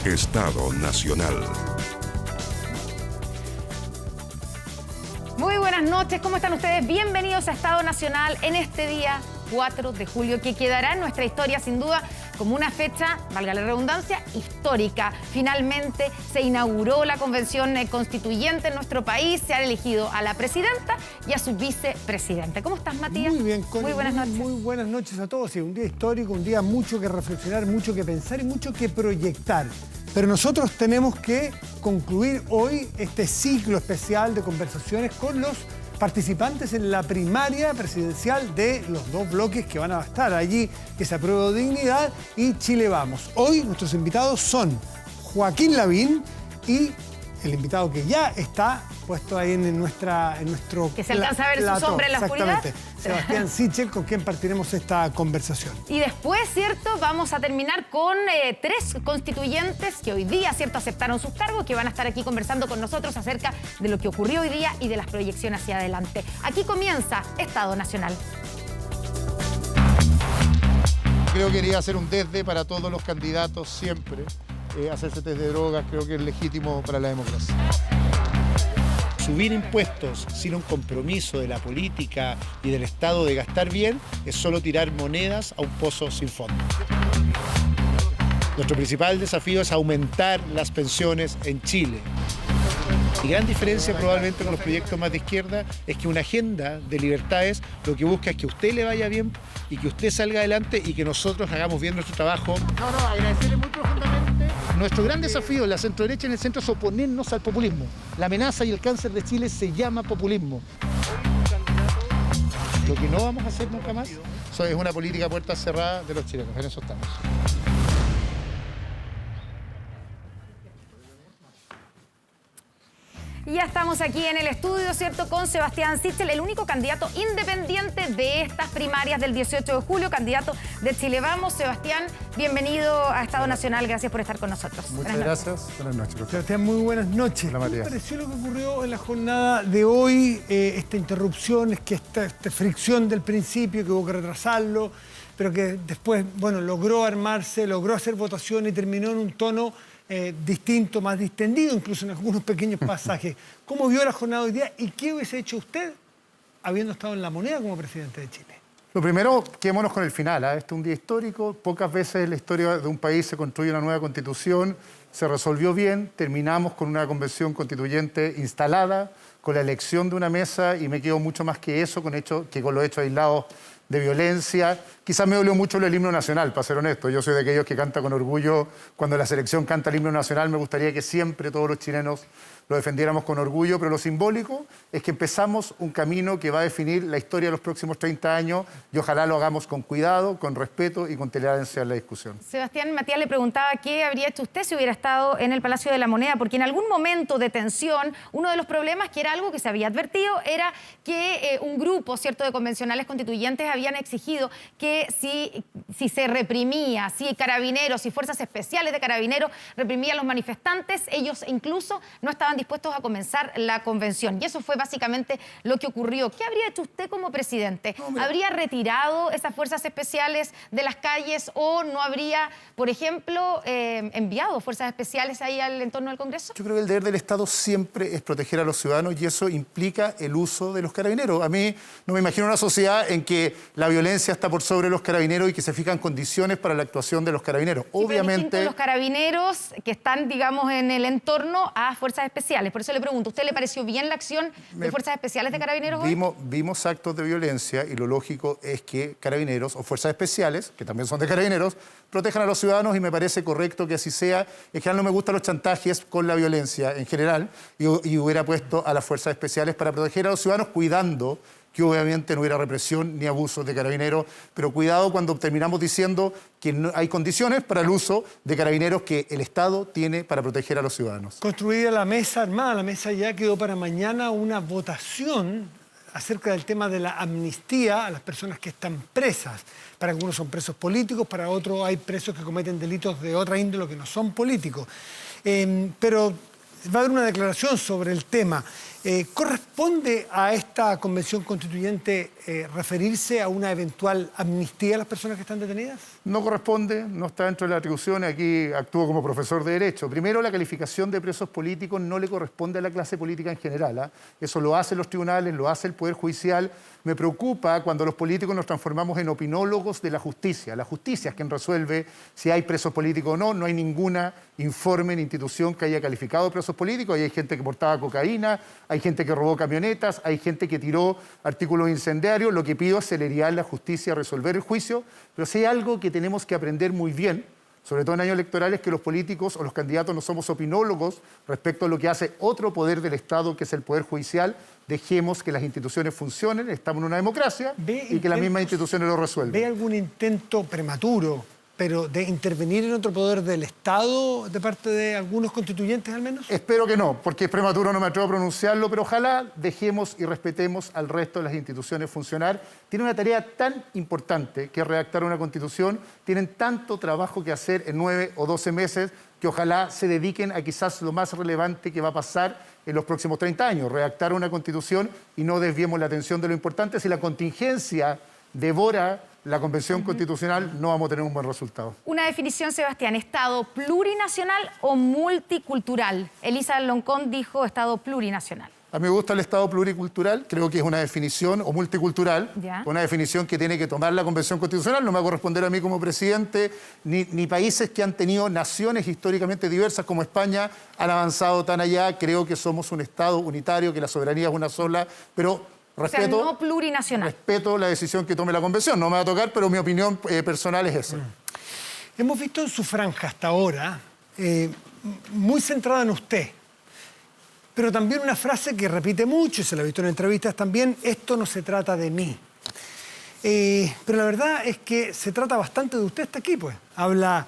Estado Nacional. Muy buenas noches, ¿cómo están ustedes? Bienvenidos a Estado Nacional en este día 4 de julio, que quedará en nuestra historia sin duda como una fecha, valga la redundancia, histórica. Finalmente se inauguró la convención constituyente en nuestro país, se ha elegido a la presidenta y a su vicepresidente. ¿Cómo estás, Matías? Muy bien, Connie. Muy buenas noches. Muy buenas noches a todos. Sí, un día histórico, un día mucho que reflexionar, mucho que pensar y mucho que proyectar. Pero nosotros tenemos que concluir hoy este ciclo especial de conversaciones con los participantes en la primaria presidencial de los dos bloques que van a estar allí, que es Apruebo Dignidad y Chile Vamos. Hoy nuestros invitados son Joaquín Lavín y el invitado que ya está puesto ahí en nuestro que se alcanza a ver su sombra en la oscuridad. Exactamente. Sebastián Sichel, con quien partiremos esta conversación. Y después, ¿cierto? Vamos a terminar con 3 constituyentes que hoy día, ¿cierto?, aceptaron sus cargos, que van a estar aquí conversando con nosotros acerca de lo que ocurrió hoy día y de las proyecciones hacia adelante. Aquí comienza Estado Nacional. Creo que quería hacer un desde para todos los candidatos siempre. Hacerse test de drogas creo que es legítimo para la democracia. Subir impuestos sin un compromiso de la política y del Estado de gastar bien es solo tirar monedas a un pozo sin fondo. Nuestro principal desafío es aumentar las pensiones en Chile. Y gran diferencia probablemente con los proyectos más de izquierda es que una agenda de libertades lo que busca es que a usted le vaya bien y que usted salga adelante y que nosotros hagamos bien nuestro trabajo. Agradecerle muy profundamente. Nuestro gran desafío en la centro-derecha y en el centro es oponernos al populismo. La amenaza y el cáncer de Chile se llama populismo. Lo que no vamos a hacer nunca más es una política a puertas cerradas de los chilenos. En eso estamos. Y ya estamos aquí en el estudio, ¿cierto?, con Sebastián Sichel, el único candidato independiente de estas primarias del 18 de julio, candidato de Chile Vamos. Sebastián, bienvenido a Estado Nacional, gracias por estar con nosotros. Muchas gracias. Buenas noches. Sebastián, muy buenas noches. Hola, Matías. ¿Qué te pareció lo que ocurrió en la jornada de hoy? Esta interrupción, esta fricción del principio, que hubo que retrasarlo, pero que después, bueno, logró armarse, logró hacer votación y terminó en un tono distinto, más distendido, incluso en algunos pequeños pasajes. ¿Cómo vio la jornada de hoy día y qué hubiese hecho usted habiendo estado en la moneda como presidente de Chile? Lo primero, quedémonos con el final. Este es un día histórico. Pocas veces en la historia de un país se construye una nueva constitución. Se resolvió bien. Terminamos con una convención constituyente instalada, con la elección de una mesa, y me quedo mucho más que eso, que con los hechos aislados de violencia. Quizás me dolió mucho el himno nacional, para ser honesto. Yo soy de aquellos que canta con orgullo. Cuando la selección canta el himno nacional, me gustaría que siempre todos los chilenos lo defendiéramos con orgullo, pero lo simbólico es que empezamos un camino que va a definir la historia de los próximos 30 años y ojalá lo hagamos con cuidado, con respeto y con tolerancia en la discusión. Sebastián, Matías le preguntaba qué habría hecho usted si hubiera estado en el Palacio de la Moneda, porque en algún momento de tensión, uno de los problemas, que era algo que se había advertido, era que un grupo, ¿cierto?, de convencionales constituyentes habían exigido que si se reprimía, si carabineros, si fuerzas especiales de carabineros reprimían a los manifestantes, ellos incluso no estaban dispuestos a comenzar la convención. Y eso fue básicamente lo que ocurrió. ¿Qué habría hecho usted como presidente? ¿Habría retirado esas fuerzas especiales de las calles o no habría, por ejemplo, enviado fuerzas especiales ahí al entorno del Congreso? Yo creo que el deber del Estado siempre es proteger a los ciudadanos y eso implica el uso de los carabineros. A mí no me imagino una sociedad en que la violencia está por sobre los carabineros y que se fijan condiciones para la actuación de los carabineros. Sí, obviamente los carabineros que están, digamos, en el entorno a fuerzas especiales. Por eso le pregunto, ¿usted le pareció bien la acción de fuerzas especiales de carabineros hoy? Vimos actos de violencia y lo lógico es que carabineros o fuerzas especiales, que también son de carabineros, protejan a los ciudadanos y me parece correcto que así sea. En general no me gustan los chantajes con la violencia en general y hubiera puesto a las fuerzas especiales para proteger a los ciudadanos cuidando que obviamente no hubiera represión ni abusos de carabineros, pero cuidado cuando terminamos diciendo que no hay condiciones para el uso de carabineros que el Estado tiene para proteger a los ciudadanos. Construida la mesa armada, la mesa ya quedó para mañana una votación acerca del tema de la amnistía a las personas que están presas. Para algunos son presos políticos, para otros hay presos que cometen delitos de otra índole que no son políticos. Pero va a haber una declaración sobre el tema. ¿Corresponde a esta convención constituyente referirse a una eventual amnistía a las personas que están detenidas? No corresponde, no está dentro de la atribución. Aquí actúo como profesor de Derecho. Primero, la calificación de presos políticos no le corresponde a la clase política en general, ¿ah? Eso lo hacen los tribunales, lo hace el Poder Judicial. Me preocupa cuando los políticos nos transformamos en opinólogos de la justicia. La justicia es quien resuelve si hay presos políticos o no. No hay ninguna informe ni institución que haya calificado presos políticos. Ahí hay gente que portaba cocaína, hay gente que robó camionetas, hay gente que tiró artículos incendiarios. Lo que pido es celeridad en la justicia, resolver el juicio. Pero si hay algo que tenemos que aprender muy bien, sobre todo en años electorales, que los políticos o los candidatos no somos opinólogos respecto a lo que hace otro poder del Estado, que es el Poder Judicial. Dejemos que las instituciones funcionen, estamos en una democracia y que las mismas instituciones lo resuelven. ¿Ve algún intento prematuro, pero de intervenir en otro poder del Estado de parte de algunos constituyentes al menos? Espero que no, porque es prematuro, no me atrevo a pronunciarlo, pero ojalá dejemos y respetemos al resto de las instituciones funcionar. Tienen una tarea tan importante que es redactar una constitución, tienen tanto trabajo que hacer en 9 o 12 meses, que ojalá se dediquen a quizás lo más relevante que va a pasar en los próximos 30 años, redactar una constitución, y no desviemos la atención de lo importante. Si la contingencia devora la Convención Constitucional, no vamos a tener un buen resultado. Una definición, Sebastián: ¿Estado plurinacional o multicultural? Elisa Loncón dijo Estado plurinacional. A mí me gusta el Estado pluricultural, creo que es una definición, o multicultural, ¿Ya? Una definición que tiene que tomar la Convención Constitucional. No me va a corresponder a mí como presidente, ni países que han tenido naciones históricamente diversas como España han avanzado tan allá. Creo que somos un Estado unitario, que la soberanía es una sola, pero respeto, O sea, no plurinacional. respeto la decisión que tome la Convención. No me va a tocar, pero mi opinión personal es esa. Hemos visto en su franja hasta ahora, muy centrada en usted, pero también una frase que repite mucho, y se la ha visto en entrevistas también: esto no se trata de mí. Pero la verdad es que se trata bastante de usted hasta aquí, pues. Habla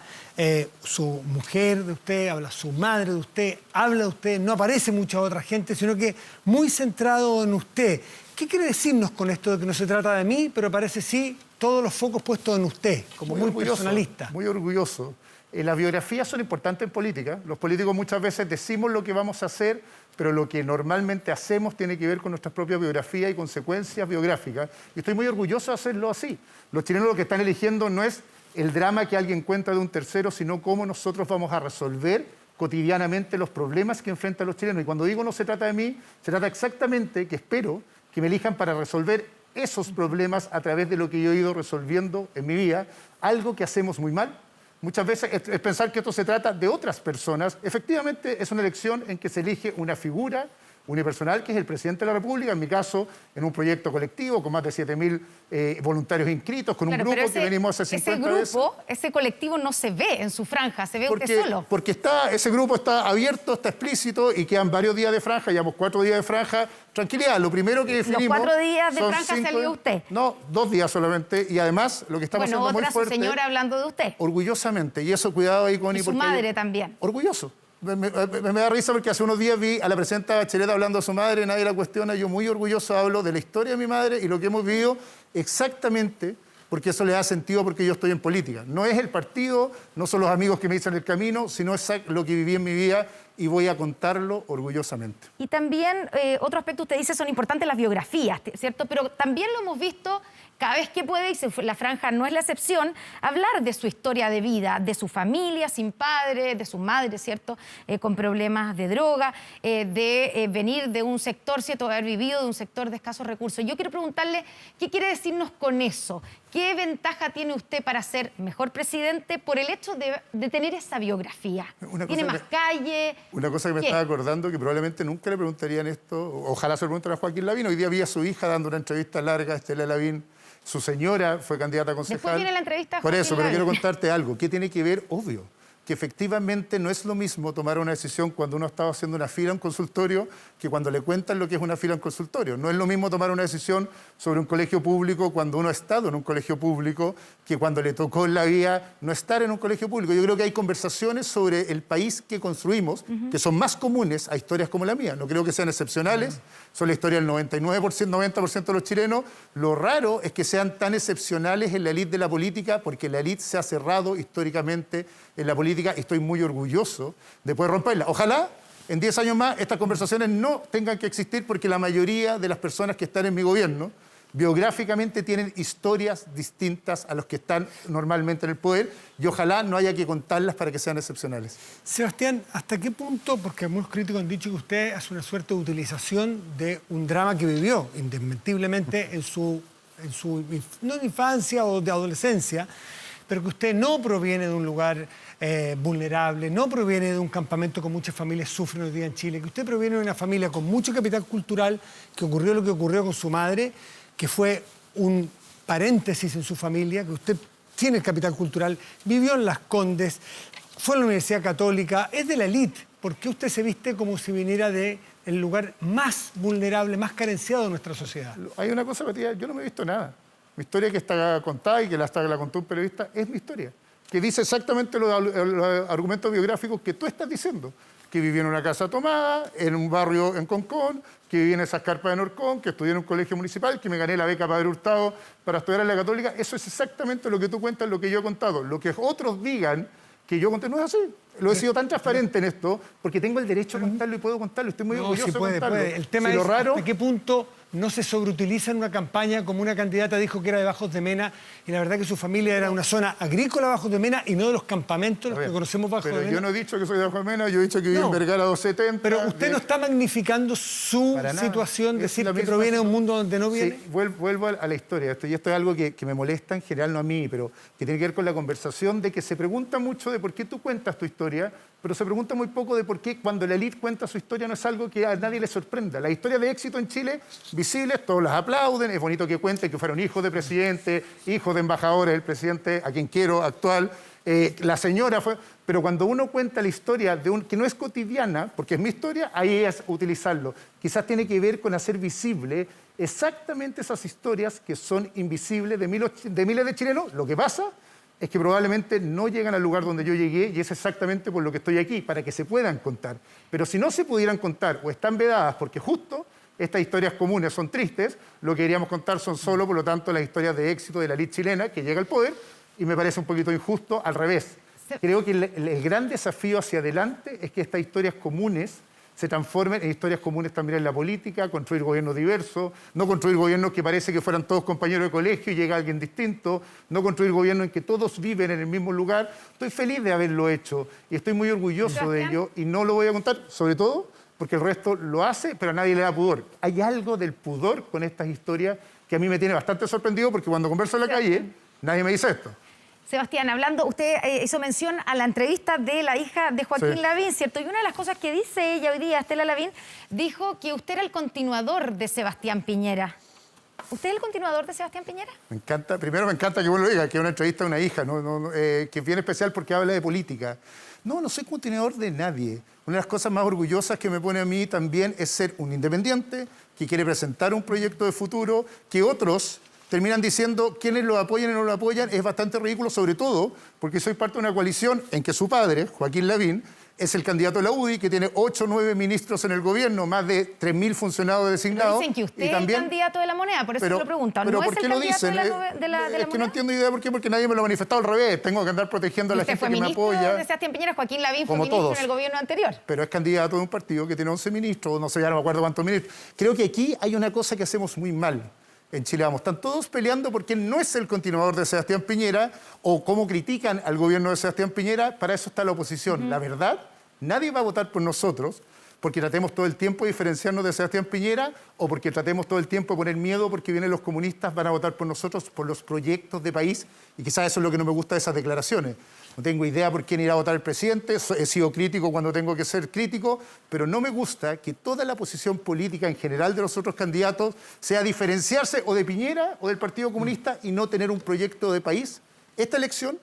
su mujer de usted, habla su madre de usted, habla de usted, no aparece mucha otra gente, sino que muy centrado en usted. ¿Qué quiere decirnos con esto de que no se trata de mí, pero parece sí todos los focos puestos en usted, como muy personalista? Muy orgulloso. Las biografías son importantes en política. Los políticos muchas veces decimos lo que vamos a hacer, pero lo que normalmente hacemos tiene que ver con nuestras propias biografías y consecuencias biográficas. Y estoy muy orgulloso de hacerlo así. Los chilenos lo que están eligiendo no es el drama que alguien cuenta de un tercero, sino cómo nosotros vamos a resolver cotidianamente los problemas que enfrentan los chilenos. Y cuando digo no se trata de mí, se trata exactamente que espero que me elijan para resolver esos problemas a través de lo que yo he ido resolviendo en mi vida, algo que hacemos muy mal. Muchas veces es pensar que esto se trata de otras personas. Efectivamente, es una elección en que se elige una figura unipersonal, que es el presidente de la República, en mi caso, en un proyecto colectivo con más de 7.000 voluntarios inscritos, con un grupo que venimos hace 50 veces. Ese colectivo no se ve en su franja, se ve usted solo. Porque ese grupo está abierto, está explícito, y quedan varios días de franja, llevamos 4 días de franja. Tranquilidad, lo primero que definimos... ¿Los 4 días de franja salió usted? No, 2 días solamente, y además lo que estamos haciendo muy fuerte... Bueno, otra, su señora hablando de usted. Orgullosamente, y eso cuidado ahí, Connie. Y su madre también. Orgulloso. Me da risa porque hace unos días vi a la presidenta Bachelet hablando de su madre, nadie la cuestiona. Yo muy orgulloso hablo de la historia de mi madre y lo que hemos vivido exactamente, porque eso le da sentido, porque yo estoy en política. No es el partido, no son los amigos que me dicen el camino, sino es lo que viví en mi vida, y voy a contarlo orgullosamente. Y también, otro aspecto, usted dice, son importantes las biografías, ¿cierto? Pero también lo hemos visto cada vez que puede, y la franja no es la excepción, hablar de su historia de vida, de su familia sin padre, de su madre, ¿cierto? Con problemas de droga, de venir de un sector, ¿cierto? De haber vivido de un sector de escasos recursos. Yo quiero preguntarle, ¿qué quiere decirnos con eso? ¿Qué ventaja tiene usted para ser mejor presidente por el hecho de tener esa biografía? ¿Tiene más calle? Una cosa que me estaba acordando, que probablemente nunca le preguntarían esto, ojalá se lo pregunten a Joaquín Lavín. Hoy día vi a su hija dando una entrevista larga, Estela Lavín. Su señora fue candidata a concejal. Después viene la entrevista a Por Joaquín eso, pero Lavín. quiero contarte algo. ¿Qué tiene que ver? Obvio, que efectivamente no es lo mismo tomar una decisión cuando uno estaba haciendo una fila en un consultorio que cuando le cuentan lo que es una fila en consultorio. No es lo mismo tomar una decisión sobre un colegio público cuando uno ha estado en un colegio público que cuando le tocó en la vida no estar en un colegio público. Yo creo que hay conversaciones sobre el país que construimos que son más comunes a historias como la mía. No creo que sean excepcionales. Son la historia del 99%, 90% de los chilenos. Lo raro es que sean tan excepcionales en la élite de la política, porque la élite se ha cerrado históricamente en la política. Estoy muy orgulloso de poder romperla. Ojalá en 10 años más estas conversaciones no tengan que existir porque la mayoría de las personas que están en mi gobierno biográficamente tienen historias distintas a los que están normalmente en el poder y ojalá no haya que contarlas para que sean excepcionales. Sebastián, ¿hasta qué punto? Porque algunos críticos han dicho que usted hace una suerte de utilización de un drama que vivió indesmentiblemente no en infancia o de adolescencia, pero que usted no proviene de un lugar vulnerable, no proviene de un campamento con muchas familias sufren hoy día en Chile, que usted proviene de una familia con mucho capital cultural, que ocurrió lo que ocurrió con su madre, que fue un paréntesis en su familia, que usted tiene el capital cultural, vivió en Las Condes, fue a la Universidad Católica, es de la élite. ¿Por qué usted se viste como si viniera del lugar más vulnerable, más carenciado de nuestra sociedad? Hay una cosa, Matías, yo no me he visto nada. Mi historia que está contada y que la contó un periodista es mi historia, que dice exactamente los argumentos biográficos que tú estás diciendo. Que viví en una casa tomada, en un barrio en Concón, que viví en esas carpas de Norcón, que estudié en un colegio municipal, que me gané la beca Padre Hurtado para estudiar en la Católica. Eso es exactamente lo que tú cuentas, lo que yo he contado. Lo que otros digan que yo conté no es así. Lo he sido tan transparente en esto porque tengo el derecho a contarlo y puedo contarlo. Estoy muy orgulloso de contarlo. El tema es hasta qué punto no se sobreutiliza en una campaña como una candidata dijo que era de Bajos de Mena y la verdad que su familia era una zona agrícola Bajos de Mena y no de los campamentos, los que conocemos Bajos de Mena. Pero yo no he dicho que soy de Bajos de Mena, yo he dicho que viví en Vergara 270. Pero usted no está magnificando su situación, decir que proviene de un mundo donde no viene. Sí, vuelvo a la historia. Y esto es algo que me molesta en general, no a mí, pero que tiene que ver con la conversación de que se pregunta mucho de por qué tú cuentas tu historia, pero se pregunta muy poco de por qué cuando la élite cuenta su historia no es algo que a nadie le sorprenda. Las historias de éxito en Chile, visibles, todos las aplauden, es bonito que cuenten que fueron hijos de presidente, hijos de embajadores, el presidente a quien quiero actual, la señora fue... Pero cuando uno cuenta la historia que no es cotidiana, porque es mi historia, ahí es utilizarlo. Quizás tiene que ver con hacer visible exactamente esas historias que son invisibles de miles de chilenos. Lo que pasa es que probablemente no llegan al lugar donde yo llegué y es exactamente por lo que estoy aquí, para que se puedan contar. Pero si no se pudieran contar o están vedadas porque justo estas historias comunes son tristes, lo que queríamos contar son solo, por lo tanto, las historias de éxito de la élite chilena que llega al poder y me parece un poquito injusto al revés. Creo que el gran desafío hacia adelante es que estas historias comunes se transformen en historias comunes también en la política, construir gobiernos diversos, no construir gobiernos que parece que fueran todos compañeros de colegio y llega alguien distinto, no construir gobiernos en que todos viven en el mismo lugar. Estoy feliz de haberlo hecho y estoy muy orgulloso de ello y no lo voy a contar, sobre todo porque el resto lo hace, pero a nadie le da pudor. Hay algo del pudor con estas historias que a mí me tiene bastante sorprendido porque cuando converso en la calle, nadie me dice esto. Sebastián, usted hizo mención a la entrevista de la hija de Joaquín Lavín, ¿cierto? Y una de las cosas que dice ella hoy día, Estela Lavín, dijo que usted era el continuador de Sebastián Piñera. ¿Usted es el continuador de Sebastián Piñera? Me encanta, primero me encanta que vos lo digas, que es una entrevista a una hija, que es bien especial porque habla de política. No soy continuador de nadie. Una de las cosas más orgullosas que me pone a mí también es ser un independiente que quiere presentar un proyecto de futuro que otros terminan diciendo quiénes lo apoyan y no lo apoyan. Es bastante ridículo, sobre todo porque soy parte de una coalición en que su padre, Joaquín Lavín, es el candidato de la UDI, que tiene 8 o 9 ministros en el gobierno, más de 3.000 funcionarios designados. Pero dicen que usted es el candidato de la moneda, por eso se lo preguntan. Pero ¿No ¿por es qué el lo candidato dicen? de la Es que moneda? no entiendo idea por qué, porque nadie me lo ha manifestado al revés. Tengo que andar protegiendo a la gente que me apoya. Usted fue ministro de Sebastián Piñera, Joaquín Lavín fue Como ministro todos. en el gobierno anterior. Pero es candidato de un partido que tiene 11 ministros, no sé, ya no me acuerdo cuántos ministros. Creo que aquí hay una cosa que hacemos muy mal. En Chile están todos peleando porque no es el continuador de Sebastián Piñera o cómo critican al gobierno de Sebastián Piñera, para eso está la oposición. La verdad, nadie va a votar por nosotros porque tratemos todo el tiempo de diferenciarnos de Sebastián Piñera o porque tratemos todo el tiempo de poner miedo porque vienen los comunistas, van a votar por nosotros por los proyectos de país y quizás eso es lo que no me gusta de esas declaraciones. No tengo idea por quién irá a votar el presidente, he sido crítico cuando tengo que ser crítico, pero no me gusta que toda la posición política en general de los otros candidatos sea diferenciarse o de Piñera o del Partido Comunista y no tener un proyecto de país. Esta elección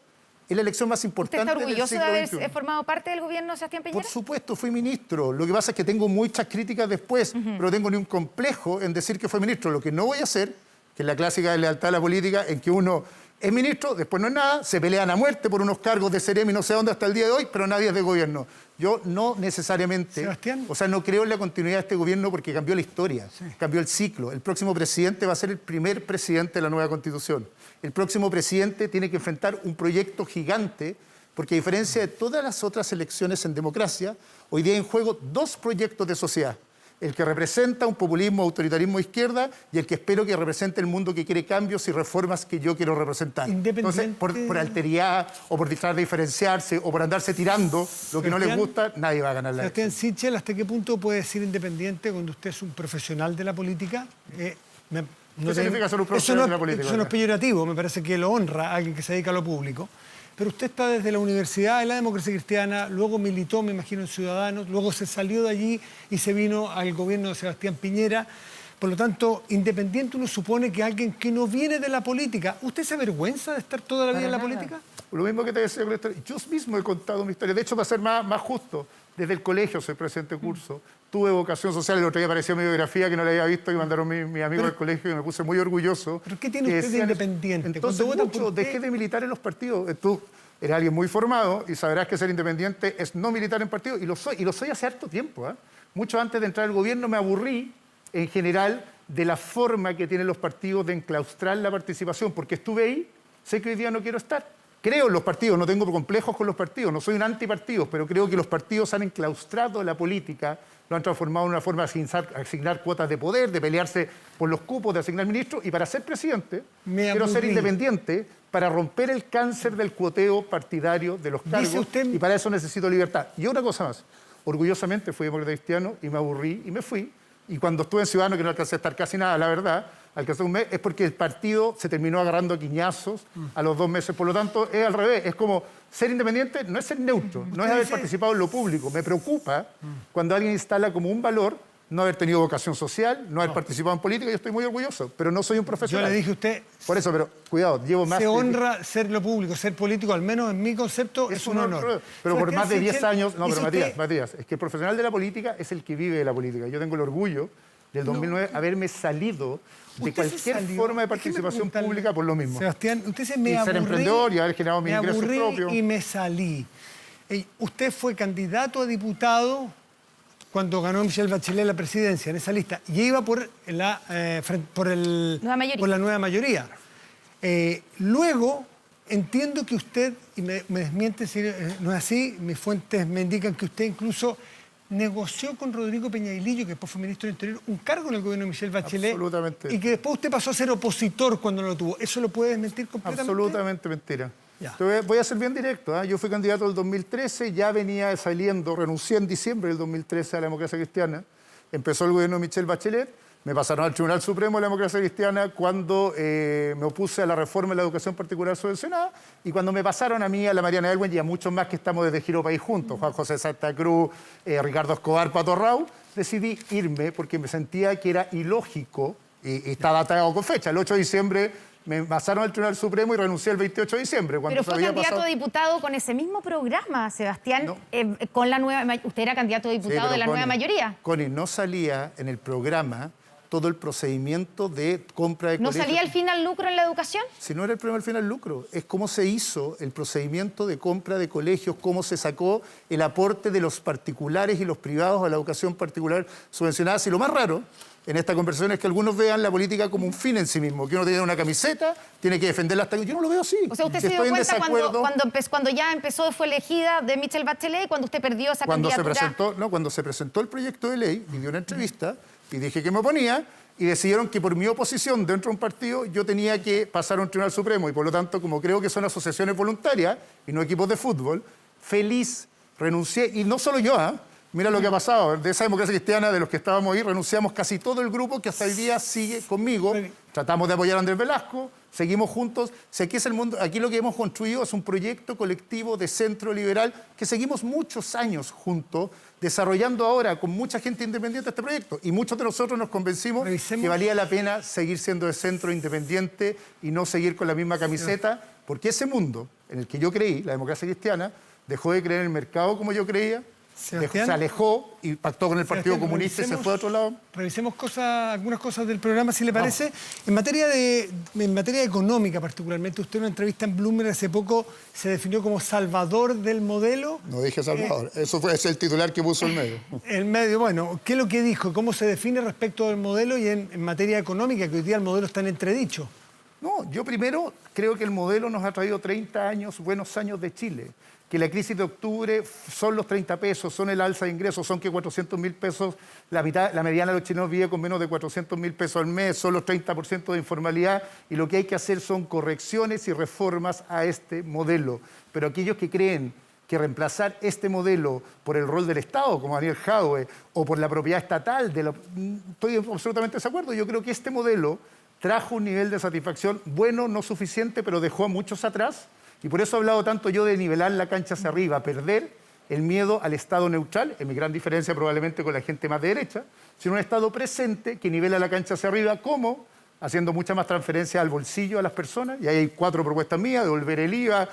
es la elección más importante ¿Usted está orgulloso de del haber siglo XXI. formado parte del gobierno de Sebastián Piñera? Por supuesto, fui ministro. Lo que pasa es que tengo muchas críticas después, pero no tengo ni un complejo en decir que fue ministro. Lo que no voy a hacer, que es la clásica de lealtad a la política, en que uno es ministro, después no es nada, se pelean a muerte por unos cargos de Ceremi no sé dónde hasta el día de hoy, pero nadie es de gobierno. Yo no necesariamente, Sebastián. o sea, no creo en la continuidad de este gobierno porque cambió la historia, cambió el ciclo. El próximo presidente va a ser el primer presidente de la nueva Constitución. El próximo presidente tiene que enfrentar un proyecto gigante Porque a diferencia de todas las otras elecciones en democracia, hoy día hay en juego dos proyectos de sociedad. El que representa un populismo, autoritarismo de izquierda y el que espero que represente el mundo que quiere cambios y reformas que yo quiero representar. Entonces, por alteridad o por tratar de diferenciarse o por andarse tirando lo que no les gusta, nadie va a ganar la elección. Sebastián Sichel, ¿hasta qué punto puede ser independiente cuando usted es un profesional de la política? ¿Qué significa ser un profesional de la política? Eso no es peyorativo, me parece que lo honra a alguien que se dedica a lo público. Pero usted está desde la Universidad de la Democracia Cristiana, luego militó, me imagino, en Ciudadanos, luego se salió de allí y se vino al gobierno de Sebastián Piñera. Por lo tanto, independiente uno supone que alguien que no viene de la política. ¿Usted se avergüenza de estar toda la vida en la política? Lo mismo que te decía con la historia. Yo mismo he contado mi historia. De hecho, para ser más justo, desde el colegio soy presidente de curso. Tuve vocación social, el otro día apareció mi biografía que no la había visto, que mandaron mis amigos del colegio y me puse muy orgulloso. ¿Pero qué tiene usted de independiente? Entonces, dejé de militar en los partidos. Tú eres alguien muy formado y sabrás que ser independiente es no militar en partidos, y lo soy hace harto tiempo. Mucho antes de entrar al gobierno me aburrí, en general, de la forma que tienen los partidos de enclaustrar la participación, porque estuve ahí, sé que hoy día no quiero estar. Creo en los partidos, no tengo complejos con los partidos, no soy un antipartidos, pero creo que los partidos han enclaustrado la política, lo han transformado en una forma de asignar cuotas de poder, de pelearse por los cupos, de asignar ministros, y para ser presidente quiero ser independiente para romper el cáncer del cuoteo partidario de los cargos, y para eso necesito libertad. Y otra cosa más, orgullosamente fui demócrata cristiano y me aburrí y me fui, y cuando estuve en Ciudadanos, que no alcancé a estar casi nada, la verdad, alcanzé un mes, es porque el partido se terminó agarrando a quiñazos a los 2 meses. Por lo tanto, es al revés. Es como ser independiente no es ser neutro, no es haber participado en lo público. Me preocupa cuando alguien instala como un valor no haber tenido vocación social, no haber participado en política. Yo estoy muy orgulloso, pero no soy un profesional. Yo le dije a usted... Por eso, pero cuidado, llevo más... Se honra ser lo público, ser político, al menos en mi concepto, es un honor. Pero por más de 10 años... No, pero Matías, es que el profesional de la política es el que vive de la política. Yo tengo el orgullo del 2009 haberme salido de cualquier forma de participación pública por lo mismo. Sebastián, usted se me y ser emprendedor y haber generado mis ingresos propios. Y me salí. Usted fue candidato a diputado cuando ganó Michelle Bachelet la presidencia en esa lista y iba por la nueva mayoría. Luego entiendo que usted, y me desmiente si no es así, mis fuentes me indican que usted incluso negoció con Rodrigo Peñailillo, que después fue ministro del Interior, un cargo en el gobierno de Michelle Bachelet. Absolutamente. Y que después usted pasó a ser opositor cuando no lo tuvo. ¿Eso lo puede desmentir completamente? Absolutamente mentira. Voy a ser bien directo. Yo fui candidato en el 2013, ya venía saliendo, renuncié en diciembre del 2013 a la Democracia Cristiana. Empezó el gobierno de Michelle Bachelet. Me pasaron al Tribunal Supremo de la Democracia Cristiana cuando me opuse a la reforma de la educación particular subvencionada, y cuando me pasaron a mí, a la Mariana Elwin y a muchos más que estamos desde Giro País juntos, Juan José Santa Cruz, Ricardo Escobar, Pato Rau, decidí irme porque me sentía que era ilógico, y está datado con fecha. El 8 de diciembre me pasaron al Tribunal Supremo y renuncié el 28 de diciembre. Pero fue candidato a diputado con ese mismo programa, Sebastián, no. Con la nueva... Usted era candidato a diputado de la nueva mayoría. Connie, no salía en el programa todo el procedimiento de compra de colegios. ¿No salía el fin al lucro en la educación? Si no era el problema el fin al lucro, es cómo se hizo el procedimiento de compra de colegios, cómo se sacó el aporte de los particulares y los privados a la educación particular subvencionada. Y lo más raro en esta conversación es que algunos vean la política como un fin en sí mismo, que uno tiene una camiseta, tiene que defenderla hasta... Yo no lo veo así. O sea, usted se dio cuenta cuando ya empezó, fue elegida de Michelle Bachelet, cuando usted perdió esa candidatura. Cuando se presentó el proyecto de ley, y dio una entrevista, y dije que me oponía, y decidieron que por mi oposición dentro de un partido yo tenía que pasar a un Tribunal Supremo, y por lo tanto, como creo que son asociaciones voluntarias y no equipos de fútbol, feliz, renuncié, y no solo yo, mira lo que ha pasado, de esa Democracia Cristiana, de los que estábamos ahí, renunciamos casi todo el grupo que hasta hoy día sigue conmigo, tratamos de apoyar a Andrés Velasco, seguimos juntos. Si aquí es el mundo, aquí lo que hemos construido es un proyecto colectivo de centro liberal que seguimos muchos años juntos, desarrollando ahora con mucha gente independiente este proyecto. Y muchos de nosotros nos convencimos que valía la pena seguir siendo de centro independiente y no seguir con la misma camiseta, porque ese mundo en el que yo creí, la democracia cristiana, dejó de creer en el mercado como yo creía, se alejó y pactó con el Partido Comunista y se fue a otro lado. Revisemos algunas cosas del programa, si le parece. En materia económica particularmente, usted en una entrevista en Bloomberg hace poco se definió como salvador del modelo. No dije salvador, es el titular que puso el medio. El medio, bueno, ¿qué es lo que dijo? ¿Cómo se define respecto del modelo y en materia económica, que hoy día el modelo está en entredicho? No, yo primero creo que el modelo nos ha traído 30 años, buenos años de Chile. Que la crisis de octubre son los 30 pesos, son el alza de ingresos, son que 400.000 pesos, la mediana de los chilenos vive con menos de 400.000 pesos al mes, son los 30% de informalidad y lo que hay que hacer son correcciones y reformas a este modelo. Pero aquellos que creen que reemplazar este modelo por el rol del Estado, como Daniel Jadwe, o por la propiedad estatal, estoy absolutamente de desacuerdo. Yo creo que este modelo trajo un nivel de satisfacción bueno, no suficiente, pero dejó a muchos atrás. Y por eso he hablado tanto yo de nivelar la cancha hacia arriba, perder el miedo al Estado neutral, en mi gran diferencia probablemente con la gente más de derecha, sino un Estado presente que nivela la cancha hacia arriba, como haciendo mucha más transferencia al bolsillo a las personas. Y ahí hay 4 propuestas mías: devolver el IVA,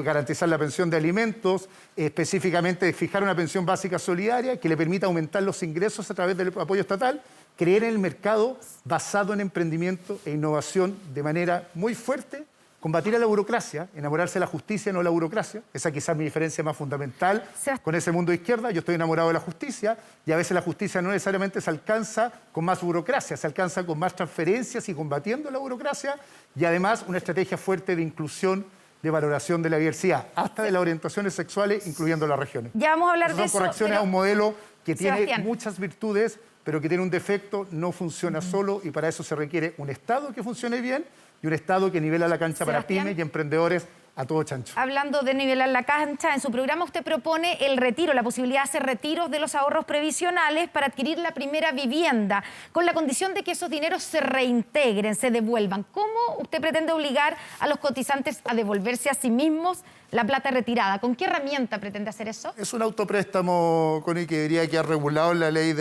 garantizar la pensión de alimentos, específicamente fijar una pensión básica solidaria que le permita aumentar los ingresos a través del apoyo estatal, creer en el mercado basado en emprendimiento e innovación de manera muy fuerte, combatir a la burocracia, enamorarse de la justicia, no de la burocracia. Esa quizás es mi diferencia más fundamental con ese mundo de izquierda. Yo estoy enamorado de la justicia y a veces la justicia no necesariamente se alcanza con más burocracia, se alcanza con más transferencias y combatiendo la burocracia, y además una estrategia fuerte de inclusión, de valoración de la diversidad, hasta de las orientaciones sexuales, incluyendo las regiones. Ya vamos a hablar de eso. Son correcciones a un modelo que tiene Sebastián, muchas virtudes, pero que tiene un defecto: no funciona solo, y para eso se requiere un Estado que funcione bien y un Estado que nivela la cancha para Sebastián, pymes y emprendedores a todo chancho. hablando de nivelar la cancha, en su programa usted propone el retiro, la posibilidad de hacer retiros de los ahorros previsionales para adquirir la primera vivienda, con la condición de que esos dineros se reintegren, se devuelvan. ¿Cómo usted pretende obligar a los cotizantes a devolverse a sí mismos la plata retirada? ¿Con qué herramienta pretende hacer eso? Es un autopréstamo, Connie, que diría que ha regulado en la ley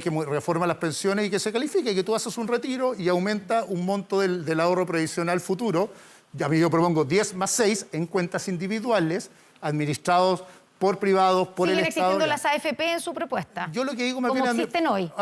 que reforma las pensiones y que se califica, y que tú haces un retiro y aumenta un monto del ahorro previsional futuro. Yo propongo 10 más 6 en cuentas individuales, administrados por privados, por el ¿Siguen Estado. existiendo las AFP en su propuesta? Yo lo que digo más ¿Cómo bien... existen hoy?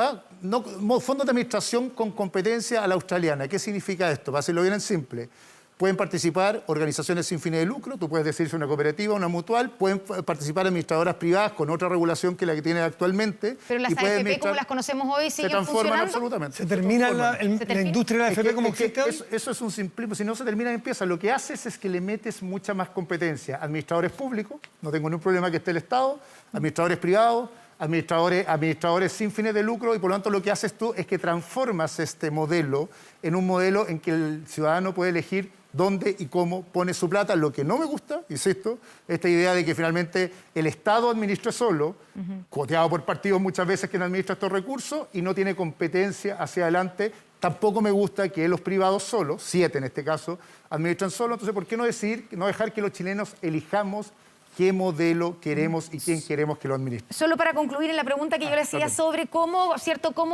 No, fondos de administración con competencia a la australiana. ¿Qué significa esto? Para hacerlo bien en simple. Pueden participar organizaciones sin fines de lucro, tú puedes decir si una cooperativa o una mutual, pueden participar administradoras privadas con otra regulación que la que tienen actualmente. Pero las AFP, como las conocemos hoy, siguen se transforman funcionando. Absolutamente. ¿Se termina la industria de la AFP como existe hoy? Eso es un simplismo. Si no se termina, empieza. Lo que haces es que le metes mucha más competencia. Administradores públicos, no tengo ningún problema que esté el Estado, administradores privados, administradores sin fines de lucro, y por lo tanto lo que haces tú es que transformas este modelo en un modelo en que el ciudadano puede elegir dónde y cómo pone su plata. Lo que no me gusta, insisto, esta idea de que finalmente el Estado administre solo, coteado por partidos muchas veces que no administra estos recursos y no tiene competencia hacia adelante. Tampoco me gusta que los privados solos, 7 en este caso, administran solo. Entonces, ¿por qué no decidir, no dejar que los chilenos elijamos qué modelo queremos y quién queremos que lo administre? Solo para concluir en la pregunta que yo le hacía sobre cómo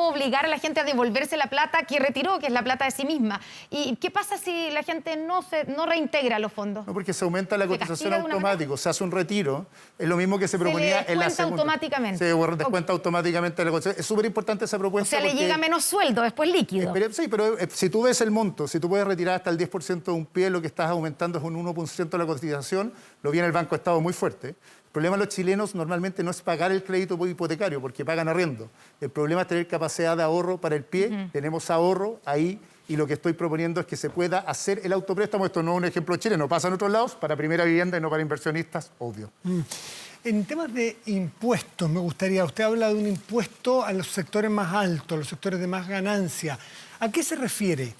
obligar a la gente a devolverse la plata que retiró, que es la plata de sí misma. ¿Y qué pasa si la gente no reintegra los fondos? No, porque se aumenta la ¿Se cotización castiga de una automático, se hace un retiro, es lo mismo que se proponía le en la descuenta segunda. automáticamente. Se descuenta automáticamente la cotización. Es súper importante esa O propuesta. sea, le porque... llega menos sueldo, después líquido. Sí, pero si tú ves el monto, si tú puedes retirar hasta el 10% de un pie, lo que estás aumentando es un 1% de la cotización, lo viene el Banco Estado muy fuerte. El problema de los chilenos normalmente no es pagar el crédito hipotecario, porque pagan arriendo. El problema es tener capacidad de ahorro para el pie. Tenemos ahorro ahí, y lo que estoy proponiendo es que se pueda hacer el autopréstamo. Esto no es un ejemplo chileno, pasa en otros lados, para primera vivienda y no para inversionistas, obvio. En temas de impuestos, me gustaría, usted habla de un impuesto a los sectores más altos, los sectores de más ganancia. ¿A qué se refiere?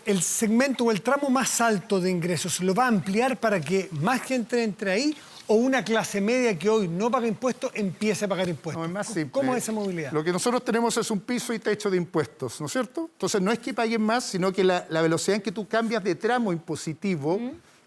¿El segmento o el tramo más alto de ingresos lo va a ampliar para que más gente entre ahí, o una clase media que hoy no paga impuestos empiece a pagar impuestos? No, es más simple. ¿Cómo es esa movilidad? Lo que nosotros tenemos es un piso y techo de impuestos, ¿no es cierto? Entonces no es que paguen más, sino que la velocidad en que tú cambias de tramo impositivo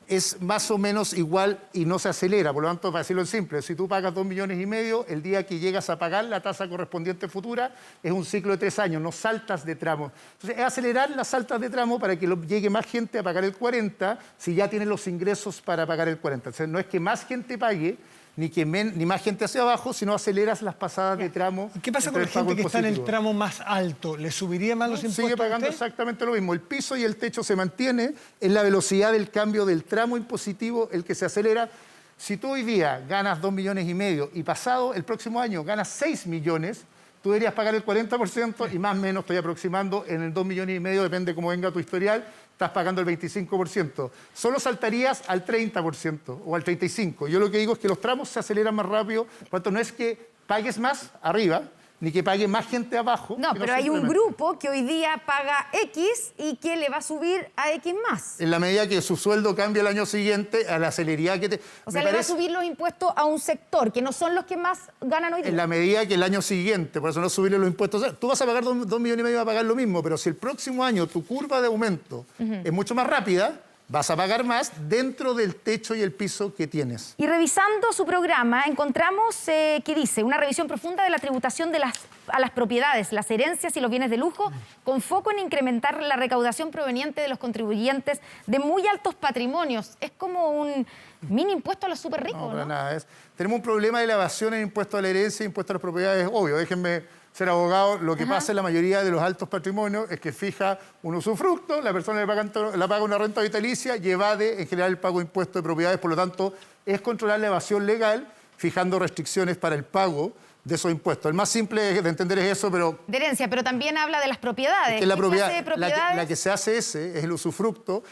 es más o menos igual y no se acelera. Por lo tanto, para decirlo en simple, si tú pagas 2,5 millones, el día que llegas a pagar la tasa correspondiente futura es un ciclo de 3 años, no saltas de tramo. Entonces, es acelerar las saltas de tramo para que llegue más gente a pagar el 40 si ya tienen los ingresos para pagar el 40. Entonces, no es que más gente pague, ni más gente hacia abajo, sino aceleras las pasadas de tramo. ¿Y qué pasa con la gente que está en el tramo más alto? ¿Le subiría más los impuestos? Sigue pagando exactamente lo mismo. El piso y el techo se mantiene, es la velocidad del cambio del tramo impositivo el que se acelera. Si tú hoy día ganas 2,5 millones y pasado el próximo año ganas 6 millones, tú deberías pagar el 40% y más o menos estoy aproximando en el 2,5 millones, depende cómo venga tu historial, estás pagando el 25%. Solo saltarías al 30% o al 35%. Yo lo que digo es que los tramos se aceleran más rápido, por lo tanto no es que pagues más arriba, ni que pague más gente abajo. No, pero hay un grupo que hoy día paga X y que le va a subir a X más. En la medida que su sueldo cambie el año siguiente, a la celeridad que te... O sea, le va a subir los impuestos a un sector que no son los que más ganan hoy día. En la medida que el año siguiente, por eso no subirle los impuestos. O sea, tú vas a pagar 2,5 millones y vas a pagar lo mismo, pero si el próximo año tu curva de aumento es mucho más rápida, vas a pagar más dentro del techo y el piso que tienes. Y revisando su programa, encontramos que dice una revisión profunda de la tributación a las propiedades, las herencias y los bienes de lujo, con foco en incrementar la recaudación proveniente de los contribuyentes de muy altos patrimonios. Es como un mini impuesto a los súper ricos, No, ¿no? para nada. Tenemos un problema de la evasión en impuestos a la herencia e impuestos a las propiedades. Obvio, déjenme ser abogado. Lo que pasa en la mayoría de los altos patrimonios es que fija un usufructo, la persona le paga una renta vitalicia y evade en general el pago de impuestos de propiedades. Por lo tanto, es controlar la evasión legal fijando restricciones para el pago de esos impuestos. El más simple de entender es eso, pero... De herencia, pero también habla de las propiedades. Que la, ¿Qué propiedad, clase de propiedades? la que se hace es el usufructo,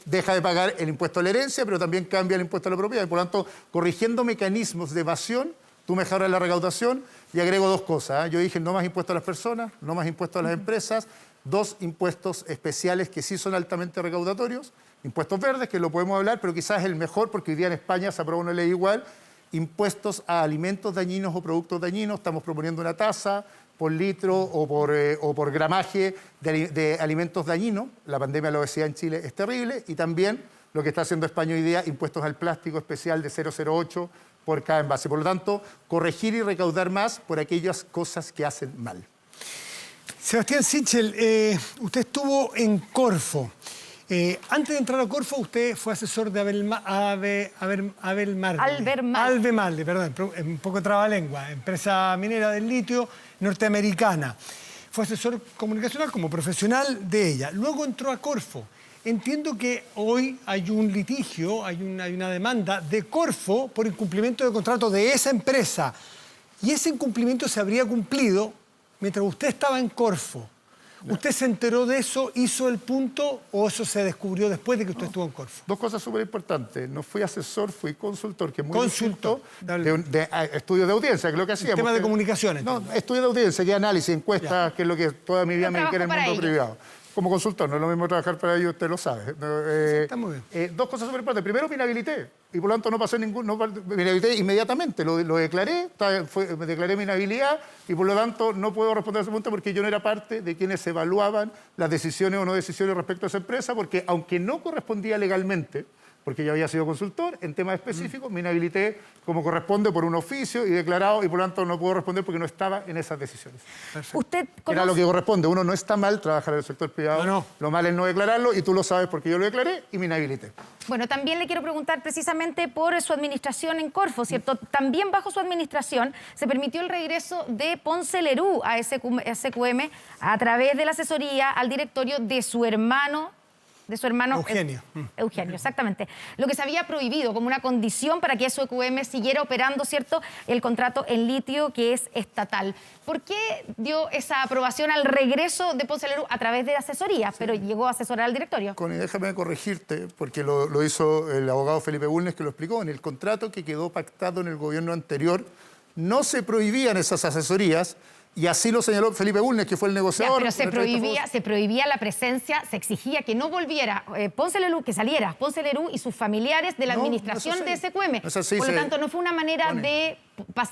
deja de pagar el impuesto a la herencia, pero también cambia el impuesto a la propiedad. Por lo tanto, corrigiendo mecanismos de evasión, tú mejoras la recaudación. Y agrego dos cosas. Yo dije no más impuestos a las personas, no más impuestos a las empresas, dos impuestos especiales que sí son altamente recaudatorios, impuestos verdes, que lo podemos hablar, pero quizás es el mejor, porque hoy día en España se aprobó una ley igual, impuestos a alimentos dañinos o productos dañinos. Estamos proponiendo una tasa por litro o por gramaje de alimentos dañinos. La pandemia de la obesidad en Chile es terrible. Y también lo que está haciendo España hoy día, impuestos al plástico especial de 0,08 por cada envase. Por lo tanto, corregir y recaudar más por aquellas cosas que hacen mal. Sebastián Sichel, usted estuvo en Corfo. Antes de entrar a Corfo, usted fue asesor de Albemarle, perdón, un poco trabalengua, empresa minera del litio norteamericana. Fue asesor comunicacional como profesional de ella. Luego entró a Corfo. Entiendo que hoy hay un litigio, hay una demanda de Corfo por incumplimiento de contrato de esa empresa. Y ese incumplimiento se habría cumplido mientras usted estaba en Corfo. ¿Usted se enteró de eso, hizo el punto o eso se descubrió después de que usted estuvo en Corfo? Dos cosas súper importantes. No fui asesor, fui consultor, que es muy Consultor. distinto de estudios de audiencia, que es lo que hacíamos. Tema de comunicaciones. No, estudios de audiencia, que análisis, encuestas, que es lo que toda mi vida me dediqué en el mundo ellos. privado. Como consultor, no es lo mismo trabajar para ellos, usted lo sabe. Está muy bien. Dos cosas súper importantes. Primero, me inhabilité. Y por lo tanto no pasé ningún... me inhabilité inmediatamente. Lo declaré, me declaré mi inhabilidad y por lo tanto no puedo responder a ese punto porque yo no era parte de quienes evaluaban las decisiones o no decisiones respecto a esa empresa, porque aunque no correspondía legalmente, porque yo había sido consultor en temas específicos, me inhabilité como corresponde por un oficio y declarado, y por lo tanto no puedo responder porque no estaba en esas decisiones. Perfecto. Usted Era lo que corresponde. Uno no está mal trabajar en el sector privado. No. Lo mal es no declararlo y tú lo sabes porque yo lo declaré y me inhabilité. Bueno, también le quiero preguntar precisamente por su administración en Corfo, ¿cierto? También bajo su administración se permitió el regreso de Ponce Lerú a SQM a través de la asesoría al directorio de su hermano Eugenio. Eugenio, exactamente. Lo que se había prohibido como una condición para que SQM siguiera operando, ¿cierto?, el contrato en litio que es estatal. ¿Por qué dio esa aprobación al regreso de Ponce Lerú a través de asesoría, pero llegó a asesorar al directorio? Connie, déjame corregirte, porque lo hizo el abogado Felipe Bulnes, que lo explicó. En el contrato que quedó pactado en el gobierno anterior, no se prohibían esas asesorías, y así lo señaló Felipe Bulnes, que fue el negociador. Ya, pero se prohibía la presencia, se exigía que no volviera Ponce Lerú, que saliera Ponce Lerú y sus familiares de la administración de SQM. Por lo tanto, no fue una manera de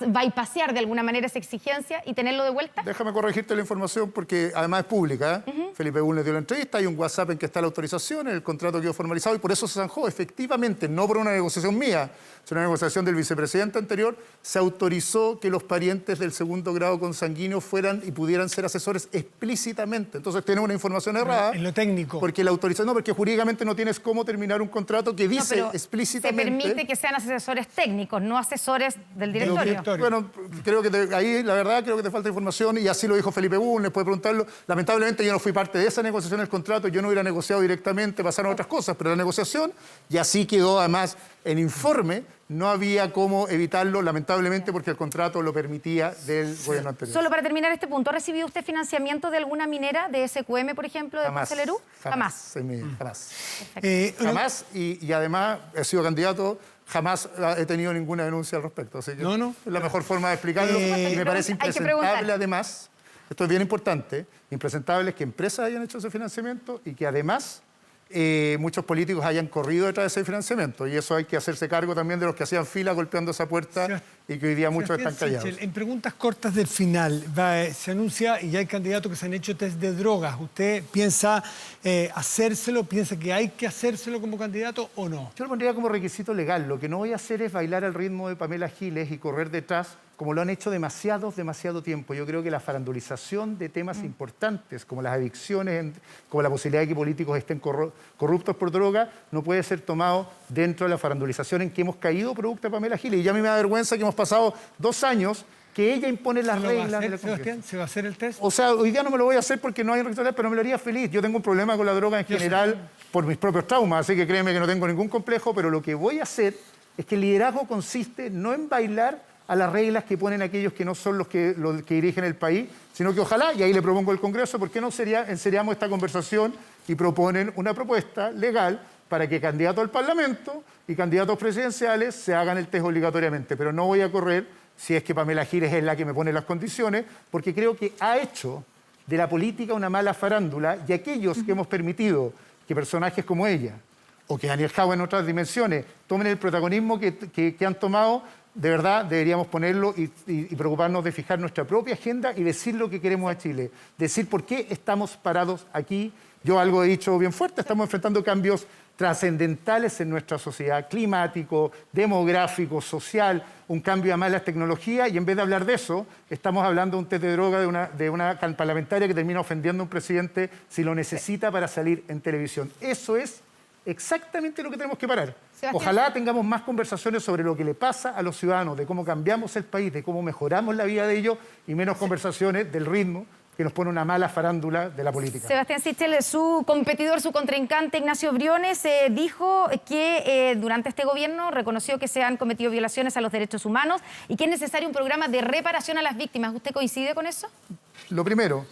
bypassear de alguna manera esa exigencia y tenerlo de vuelta. Déjame corregirte la información porque además es pública. Felipe Bulnes dio la entrevista, hay un WhatsApp en que está la autorización, el contrato quedó formalizado y por eso se zanjó. Efectivamente, no por una negociación mía, sino una negociación del vicepresidente anterior, se autorizó que los parientes del segundo grado consanguíneo fueran y pudieran ser asesores explícitamente. Entonces tiene una información errada. En lo técnico. Porque la autorización, no, porque jurídicamente no tienes cómo terminar un contrato que dice pero explícitamente... se permite que sean asesores técnicos, no asesores del directorio. Bueno, creo que ahí la verdad creo que te falta información y así lo dijo Felipe Bulnes, puede preguntarlo. Lamentablemente yo no fui parte de esa negociación del contrato, yo no hubiera negociado directamente, pasaron otras cosas, pero la negociación y así quedó además en informe no había cómo evitarlo, lamentablemente, porque el contrato lo permitía del gobierno anterior. Solo para terminar este punto, ¿ha recibido usted financiamiento de alguna minera, de SQM, por ejemplo, de Poncelerú? Jamás. Jamás, y además he sido candidato, jamás he tenido ninguna denuncia al respecto. Así que es la mejor forma de explicarlo. Y me parece impresentable, además, esto es bien importante, impresentable es que empresas hayan hecho ese financiamiento y que además muchos políticos hayan corrido detrás de ese financiamiento. Y eso hay que hacerse cargo también de los que hacían fila golpeando esa puerta y que hoy día muchos están callados. Sichel, en preguntas cortas del final, se anuncia y ya hay candidatos que se han hecho test de drogas. ¿Usted piensa hacérselo, piensa que hay que hacérselo como candidato o no? Yo lo pondría como requisito legal. Lo que no voy a hacer es bailar al ritmo de Pamela Giles y correr detrás, como lo han hecho demasiado tiempo. Yo creo que la farandulización de temas importantes, como las adicciones, como la posibilidad de que políticos estén corruptos por droga, no puede ser tomado dentro de la farandulización en que hemos caído producto de Pamela Giles. Y ya a mí me da vergüenza que hemos pasado 2 años que ella impone las reglas de la Constitución. ¿Se va a hacer el test? O sea, hoy día no me lo voy a hacer porque no hay requisito, pero me lo haría feliz. Yo tengo un problema con la droga en general por mis propios traumas, así que créeme que no tengo ningún complejo, pero lo que voy a hacer es que el liderazgo consiste no en bailar a las reglas que ponen aquellos que no son los que dirigen el país, sino que ojalá, y ahí le propongo al Congreso, ¿por qué no enseriamos esta conversación y proponen una propuesta legal para que candidatos al Parlamento y candidatos presidenciales se hagan el test obligatoriamente? Pero no voy a correr si es que Pamela Giles es la que me pone las condiciones, porque creo que ha hecho de la política una mala farándula, y aquellos que hemos permitido que personajes como ella o que Daniel Jaume en otras dimensiones tomen el protagonismo que han tomado, de verdad deberíamos ponerlo y preocuparnos de fijar nuestra propia agenda y decir lo que queremos a Chile, decir por qué estamos parados aquí. Yo algo he dicho bien fuerte, estamos enfrentando cambios trascendentales en nuestra sociedad, climático, demográfico, social, un cambio además de las tecnologías, y en vez de hablar de eso, estamos hablando de un test de droga de una parlamentaria que termina ofendiendo a un presidente si lo necesita para salir en televisión. Eso es exactamente lo que tenemos que parar. Ojalá tengamos más conversaciones sobre lo que le pasa a los ciudadanos, de cómo cambiamos el país, de cómo mejoramos la vida de ellos, y menos conversaciones del ritmo que nos pone una mala farándula de la política. Sebastián Sichel, su competidor, su contrincante Ignacio Briones, dijo que durante este gobierno reconoció que se han cometido violaciones a los derechos humanos y que es necesario un programa de reparación a las víctimas. ¿Usted coincide con eso? Lo primero,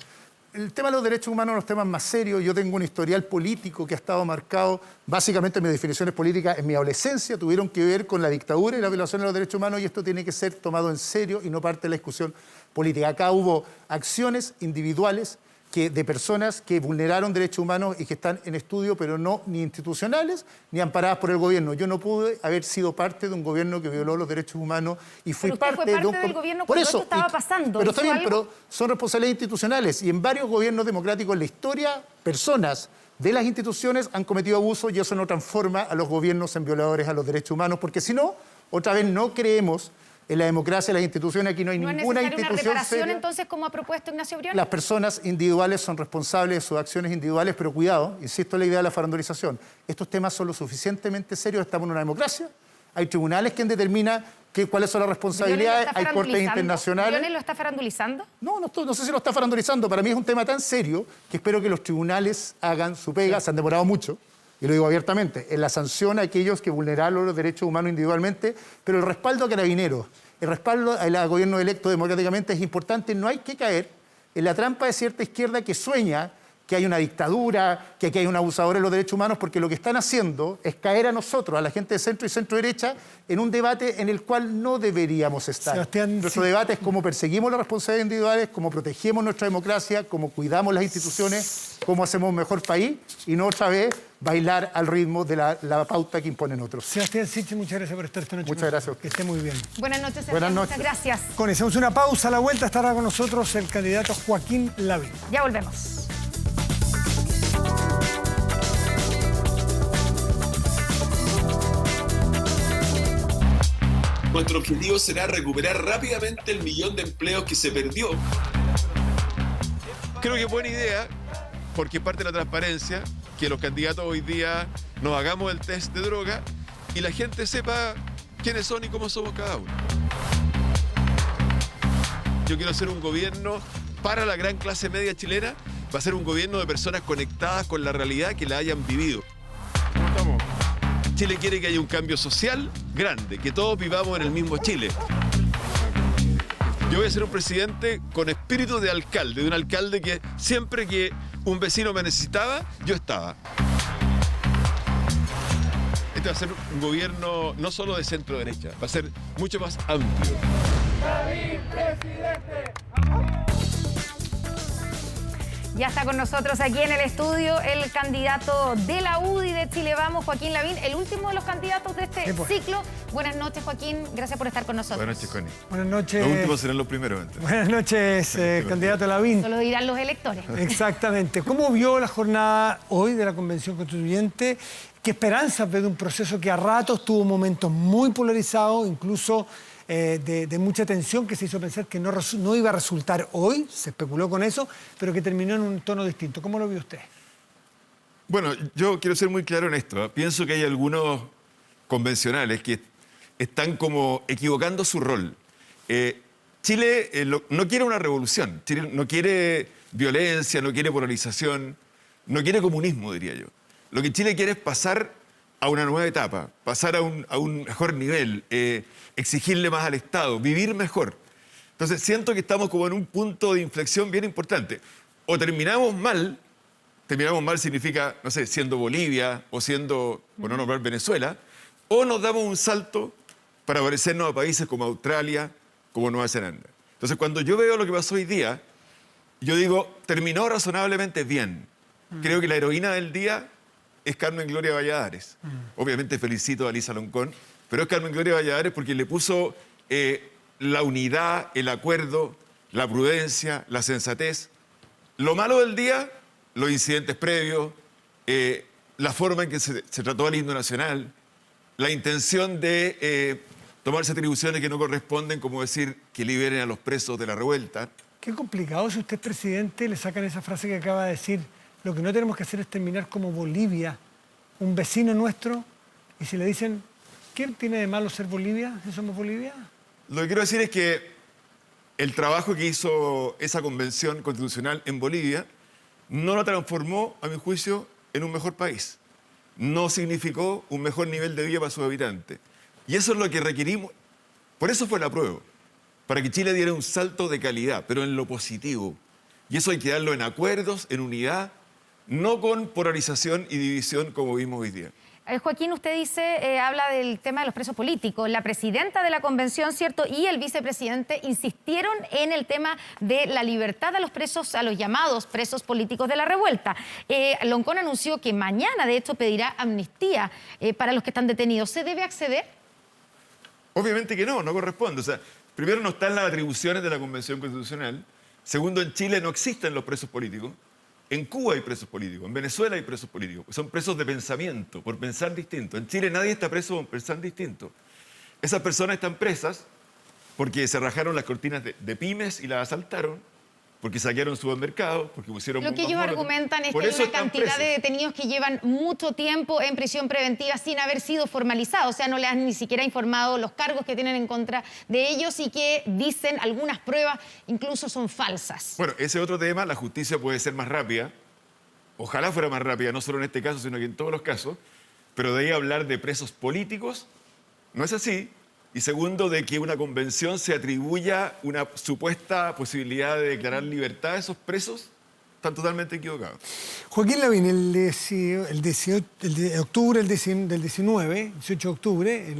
el tema de los derechos humanos es uno de los temas más serios. Yo tengo un historial político que ha estado marcado, básicamente mis definiciones políticas en mi adolescencia tuvieron que ver con la dictadura y la violación de los derechos humanos, y esto tiene que ser tomado en serio y no parte de la discusión política. Acá hubo acciones individuales de personas que vulneraron derechos humanos y que están en estudio, pero no ni institucionales ni amparadas por el gobierno. Yo no pude haber sido parte de un gobierno que violó los derechos humanos y fui parte de un... del gobierno cuando esto estaba pasando. Pero está bien, pero son responsabilidades institucionales, y en varios gobiernos democráticos en la historia, personas de las instituciones han cometido abusos, y eso no transforma a los gobiernos en violadores a los derechos humanos, porque si no, otra vez no creemos en la democracia, en las instituciones. Aquí no hay ninguna institución ¿No es necesaria una reparación seria. entonces, como ha propuesto Ignacio Briones? Las personas individuales son responsables de sus acciones individuales, pero cuidado, insisto en la idea de la farandulización. Estos temas son lo suficientemente serios, estamos en una democracia, hay tribunales quien determina cuáles son las responsabilidades, hay cortes internacionales. ¿Briones lo está farandulizando? No sé si lo está farandulizando, para mí es un tema tan serio que espero que los tribunales hagan su pega. Se han demorado mucho, y lo digo abiertamente, en la sanción a aquellos que vulneraron los derechos humanos individualmente, pero el respaldo a Carabineros, el respaldo al gobierno electo democráticamente es importante. No hay que caer en la trampa de cierta izquierda que sueña que hay una dictadura, que aquí hay un abusador de los derechos humanos, porque lo que están haciendo es caer a nosotros, a la gente de centro y centro-derecha, en un debate en el cual no deberíamos estar. Sebastián, nuestro debate es cómo perseguimos las responsabilidades individuales, cómo protegemos nuestra democracia, cómo cuidamos las instituciones, cómo hacemos un mejor país, y no otra vez bailar al ritmo de la pauta que imponen otros. Sebastián Sichel, muchas gracias por estar esta noche. Muchas gracias. Que esté muy bien. Buenas noches, Sebastián. Buenas noches. Muchas gracias. Hacemos una pausa. A la vuelta estará con nosotros el candidato Joaquín Lavín. Ya volvemos. Nuestro objetivo será recuperar rápidamente el 1.000.000 de empleos que se perdió. Creo que es buena idea, porque parte de la transparencia, que los candidatos hoy día nos hagamos el test de droga y la gente sepa quiénes son y cómo somos cada uno. Yo quiero hacer un gobierno para la gran clase media chilena, va a ser un gobierno de personas conectadas con la realidad que la hayan vivido. ¿Cómo estamos? Chile quiere que haya un cambio social grande, que todos vivamos en el mismo Chile. Yo voy a ser un presidente con espíritu de alcalde, de un alcalde que siempre que un vecino me necesitaba, yo estaba. Este va a ser un gobierno no solo de centro-derecha, va a ser mucho más amplio. Ya está con nosotros aquí en el estudio el candidato de la UDI de Chile Vamos, Joaquín Lavín, el último de los candidatos de este ciclo. Buenas noches, Joaquín. Gracias por estar con nosotros. Buenas noches, Connie. Buenas noches. Los últimos serán los primeros. Entonces. Buenas noches, candidato Lavín. Eso lo dirán los electores. Exactamente. ¿Cómo vio la jornada hoy de la Convención Constituyente? ¿Qué esperanzas ve de un proceso que a ratos tuvo momentos muy polarizados, incluso de mucha tensión, que se hizo pensar que no iba a resultar hoy, se especuló con eso, pero que terminó en un tono distinto? ¿Cómo lo vio usted? Bueno, yo quiero ser muy claro en esto. Pienso que hay algunos convencionales que están como equivocando su rol. Chile no quiere una revolución, Chile no quiere violencia, no quiere polarización, no quiere comunismo, diría yo. Lo que Chile quiere es pasar a una nueva etapa, pasar a un mejor nivel, exigirle más al Estado, vivir mejor. Entonces siento que estamos como en un punto de inflexión bien importante. O terminamos mal significa, no sé, siendo Bolivia o siendo, por no nombrar Venezuela, o nos damos un salto para parecernos a países como Australia, como Nueva Zelanda. Entonces cuando yo veo lo que pasó hoy día, yo digo, terminó razonablemente bien. Creo que la heroína del día es Carmen Gloria Valladares. Obviamente felicito a Elisa Loncón, pero es Carmen Gloria Valladares porque le puso la unidad, el acuerdo, la prudencia, la sensatez. Lo malo del día, los incidentes previos, la forma en que se trató al himno nacional, la intención de tomarse atribuciones que no corresponden, como decir que liberen a los presos de la revuelta. Qué complicado si usted es presidente, le sacan esa frase que acaba de decir. Lo que no tenemos que hacer es terminar como Bolivia, un vecino nuestro, y si le dicen, ¿qué tiene de malo ser Bolivia si somos Bolivia? Lo que quiero decir es que el trabajo que hizo esa convención constitucional en Bolivia no la transformó, a mi juicio, en un mejor país. No significó un mejor nivel de vida para sus habitantes. Y eso es lo que requerimos. Por eso fue la prueba, para que Chile diera un salto de calidad, pero en lo positivo. Y eso hay que darlo en acuerdos, en unidad, no con polarización y división como vimos hoy día. Joaquín, usted dice, habla del tema de los presos políticos. La presidenta de la convención, ¿cierto?, y el vicepresidente insistieron en el tema de la libertad a los presos, a los llamados presos políticos de la revuelta. Loncón anunció que mañana, de hecho, pedirá amnistía para los que están detenidos. ¿Se debe acceder? Obviamente que no corresponde. O sea, primero no están las atribuciones de la Convención Constitucional. Segundo, en Chile no existen los presos políticos. En Cuba hay presos políticos, en Venezuela hay presos políticos. Son presos de pensamiento, por pensar distinto. En Chile nadie está preso por pensar distinto. Esas personas están presas porque se rajaron las cortinas de pymes y las asaltaron, porque saquearon supermercados, porque pusieron... Lo que ellos argumentan es que hay una cantidad de detenidos que llevan mucho tiempo en prisión preventiva sin haber sido formalizados. O sea, no le han ni siquiera informado los cargos que tienen en contra de ellos y que dicen algunas pruebas incluso son falsas. Bueno, ese otro tema, la justicia puede ser más rápida. Ojalá fuera más rápida, no solo en este caso, sino que en todos los casos. Pero de ahí hablar de presos políticos, no es así. Y segundo, de que una convención se atribuya una supuesta posibilidad de declarar libertad a esos presos, están totalmente equivocados. Joaquín Lavín, el 18 de octubre, del 19, 18 de octubre,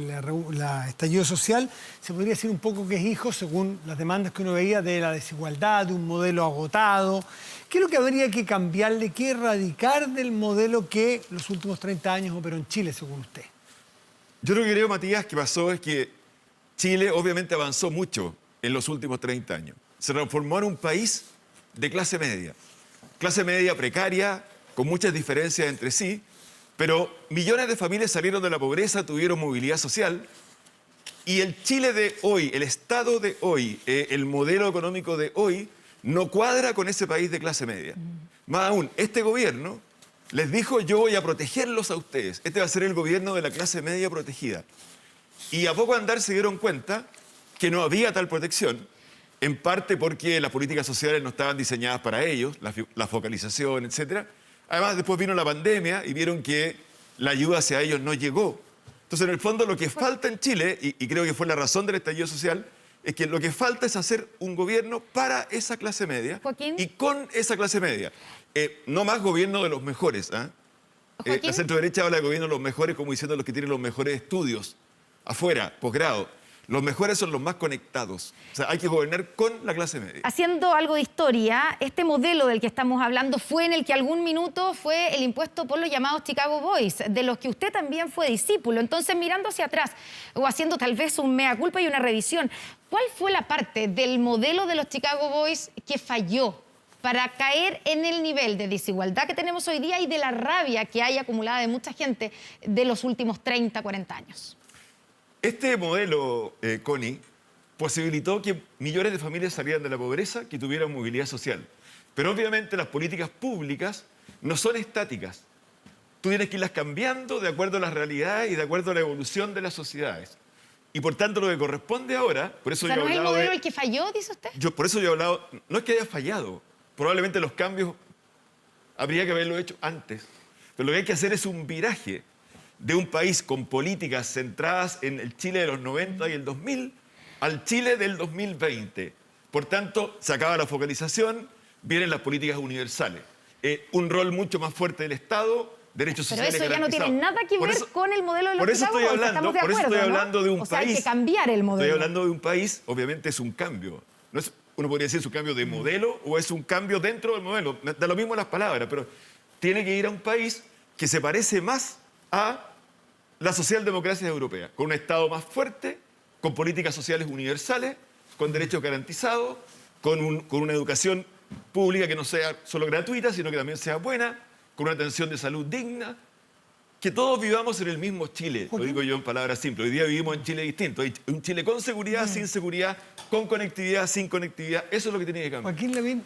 la estallido social, se podría decir un poco que es hijo, según las demandas que uno veía, de la desigualdad, de un modelo agotado. ¿Qué es lo que habría que cambiarle, qué erradicar del modelo que los últimos 30 años operó en Chile, según usted? Yo lo que creo, Matías, que pasó es que Chile obviamente avanzó mucho en los últimos 30 años. Se transformó en un país de clase media precaria, con muchas diferencias entre sí, pero millones de familias salieron de la pobreza, tuvieron movilidad social, y el Chile de hoy, el Estado de hoy, el modelo económico de hoy, no cuadra con ese país de clase media. Más aún, este gobierno les dijo, yo voy a protegerlos a ustedes. Este va a ser el gobierno de la clase media protegida. Y a poco andar se dieron cuenta que no había tal protección, en parte porque las políticas sociales no estaban diseñadas para ellos, la focalización, etc. Además, después vino la pandemia y vieron que la ayuda hacia ellos no llegó. Entonces, en el fondo, lo que falta en Chile, y creo que fue la razón del estallido social, es que lo que falta es hacer un gobierno para esa clase media Joaquín. y con esa clase media. No más gobierno de los mejores. Joaquín. La centro-derecha habla de gobierno de los mejores como diciendo los que tienen los mejores estudios afuera, posgrado. Los mejores son los más conectados. O sea, hay que gobernar con la clase media. Haciendo algo de historia, este modelo del que estamos hablando fue en el que algún minuto fue el impuesto por los llamados Chicago Boys, de los que usted también fue discípulo. Entonces, mirando hacia atrás o haciendo tal vez un mea culpa y una revisión, ¿cuál fue la parte del modelo de los Chicago Boys que falló para caer en el nivel de desigualdad que tenemos hoy día y de la rabia que hay acumulada de mucha gente de los últimos 30, 40 años? Este modelo, Connie, posibilitó que millones de familias salieran de la pobreza, que tuvieran movilidad social. Pero obviamente las políticas públicas no son estáticas. Tú tienes que irlas cambiando de acuerdo a las realidades y de acuerdo a la evolución de las sociedades. Y por tanto lo que corresponde ahora, por eso O sea, yo ¿no he es el hablado modelo de... el que falló, dice usted? Por eso yo he hablado, no es que haya fallado, probablemente los cambios habría que haberlo hecho antes. Pero lo que hay que hacer es un viraje de un país con políticas centradas en el Chile de los 90 y el 2000 al Chile del 2020. Por tanto, se acaba la focalización, vienen las políticas universales. Un rol mucho más fuerte del Estado, derechos Pero sociales eso ya no tiene garantizados. nada que Por ver eso- con el modelo de los por eso Chicago estoy Boys, hablando, estamos de por eso acuerdo, estoy ¿no? hablando de un O sea, hay país. que cambiar el modelo. Estoy hablando de un país, obviamente es un cambio. No es, uno podría decir es un cambio de modelo o es un cambio dentro del modelo. Da lo mismo las palabras, pero tiene que ir a un país que se parece más a la socialdemocracia europea, con un Estado más fuerte, con políticas sociales universales, con derechos garantizados, con una educación pública que no sea solo gratuita, sino que también sea buena, con una atención de salud digna, que todos vivamos en el mismo Chile, lo digo yo en palabras simples. Hoy día vivimos en Chile distinto. Hay un Chile con seguridad, sin seguridad, con conectividad, sin conectividad. Eso es lo que tiene que cambiar. Joaquín Lavín,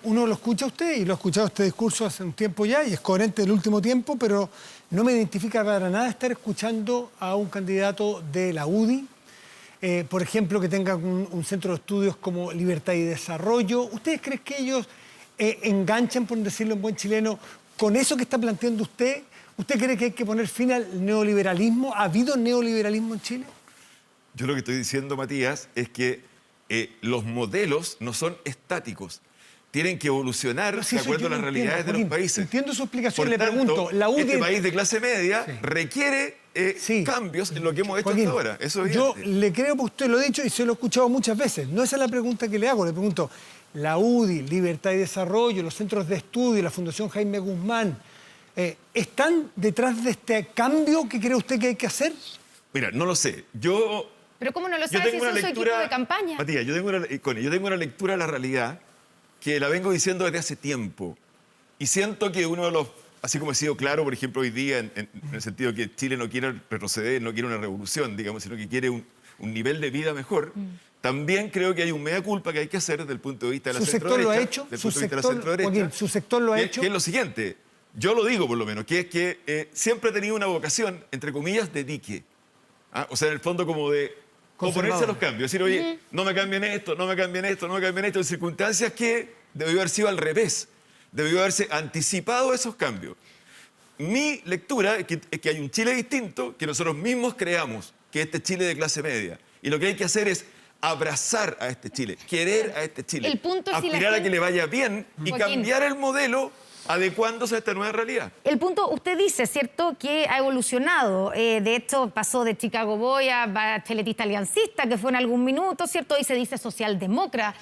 uno lo escucha a usted y lo ha escuchado este discurso hace un tiempo ya y es coherente del último tiempo, pero no me identifica para nada estar escuchando a un candidato de la UDI, por ejemplo, que tenga un centro de estudios como Libertad y Desarrollo. ¿Ustedes creen que ellos enganchan, por decirlo en buen chileno, con eso que está planteando usted? ¿Usted cree que hay que poner fin al neoliberalismo? ¿Ha habido neoliberalismo en Chile? Yo lo que estoy diciendo, Matías, es que los modelos no son estáticos. Tienen que evolucionar No, si de eso acuerdo yo a las lo realidades entiendo, de los Joaquín. países. Entiendo su explicación, Por le tanto, pregunto, la UDI... este país de clase media Sí. requiere Sí. cambios en lo que hemos hecho Joaquín, hasta ahora. Eso es yo evidente. le creo que usted lo ha dicho y se lo he escuchado muchas veces. No esa es la pregunta que le hago. Le pregunto, la UDI, Libertad y Desarrollo, los centros de estudio, la Fundación Jaime Guzmán, ¿están detrás de este cambio que cree usted que hay que hacer? Mira, no lo sé. Pero ¿cómo no lo sabe si son su equipo de campaña? Matías, yo tengo una lectura de la realidad que la vengo diciendo desde hace tiempo. Y siento que uno de los, así como he sido claro, por ejemplo, hoy día, en el sentido que Chile no quiere retroceder, no quiere una revolución, digamos, sino que quiere un nivel de vida mejor, también creo que hay un mea culpa que hay que hacer desde el punto de vista de la ¿Su sector lo ha centroderecha, hecho? desde el ¿Su punto de vista de la sector, centroderecha, Joaquín, ¿su sector lo ha hecho? que es lo siguiente, yo lo digo por lo menos, que es que siempre he tenido una vocación, entre comillas, de dique. O sea, en el fondo como de oponerse a los cambios. Decir, oye, no me cambien esto, no me cambien esto, no me cambien esto, en circunstancias que debió haber sido al revés. Debió haberse anticipado esos cambios. Mi lectura es que hay un Chile distinto que nosotros mismos creamos, que es este Chile de clase media. Y lo que hay que hacer es abrazar a este Chile, querer a este Chile, El punto es si la aspirar a gente- que le vaya bien y Joaquín. cambiar el modelo adecuándose a esta nueva realidad. El punto, usted dice, ¿cierto?, que ha evolucionado. De hecho, pasó de Chicago Boy a bacheletista aliancista, que fue en algún minuto, ¿cierto? Hoy se dice socialdemócrata.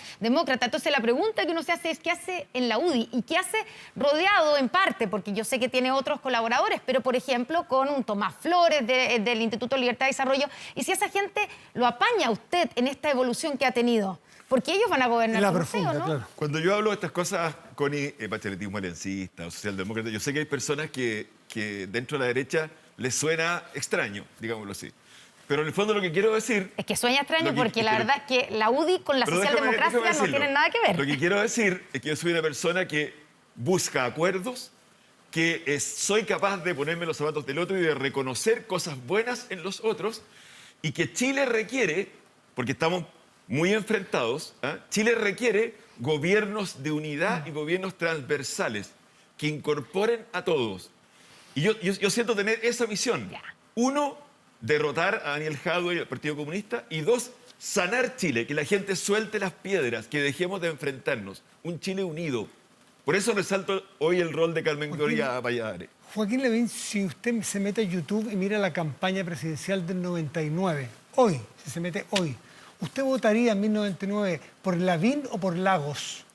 Entonces, la pregunta que uno se hace es, ¿qué hace en la UDI? ¿Y qué hace rodeado en parte? Porque yo sé que tiene otros colaboradores, pero, por ejemplo, con un Tomás Flores del Instituto Libertad y Desarrollo. Y si esa gente lo apaña a usted en esta evolución que ha tenido, porque ellos van a gobernar La con usted, profunda, ¿o no? claro. Cuando yo hablo de estas cosas, Connie, bacheletismo aliancista o socialdemócrata, yo sé que hay personas que dentro de la derecha les suena extraño, digámoslo así. Pero en el fondo lo que quiero decir... Es que sueña extraño Lo que- porque la pero- verdad es que la UDI con la pero socialdemocracia déjame no decirlo. tienen nada que ver. Lo que quiero decir es que yo soy una persona que busca acuerdos, que soy capaz de ponerme los zapatos del otro y de reconocer cosas buenas en los otros, y que Chile requiere, porque estamos muy enfrentados, Chile requiere gobiernos de unidad y gobiernos transversales que incorporen a todos. Y yo siento tener esa misión. Ya. Uno, derrotar a Daniel Jadwe y al Partido Comunista. Y dos, sanar Chile, que la gente suelte las piedras, que dejemos de enfrentarnos. Un Chile unido. Por eso resalto hoy el rol de Carmen Gloria Valladares. Joaquín Lavín, si usted se mete a YouTube y mira la campaña presidencial del 99, hoy, si se mete hoy, ¿usted votaría en 1999 por Lavín o por Lagos?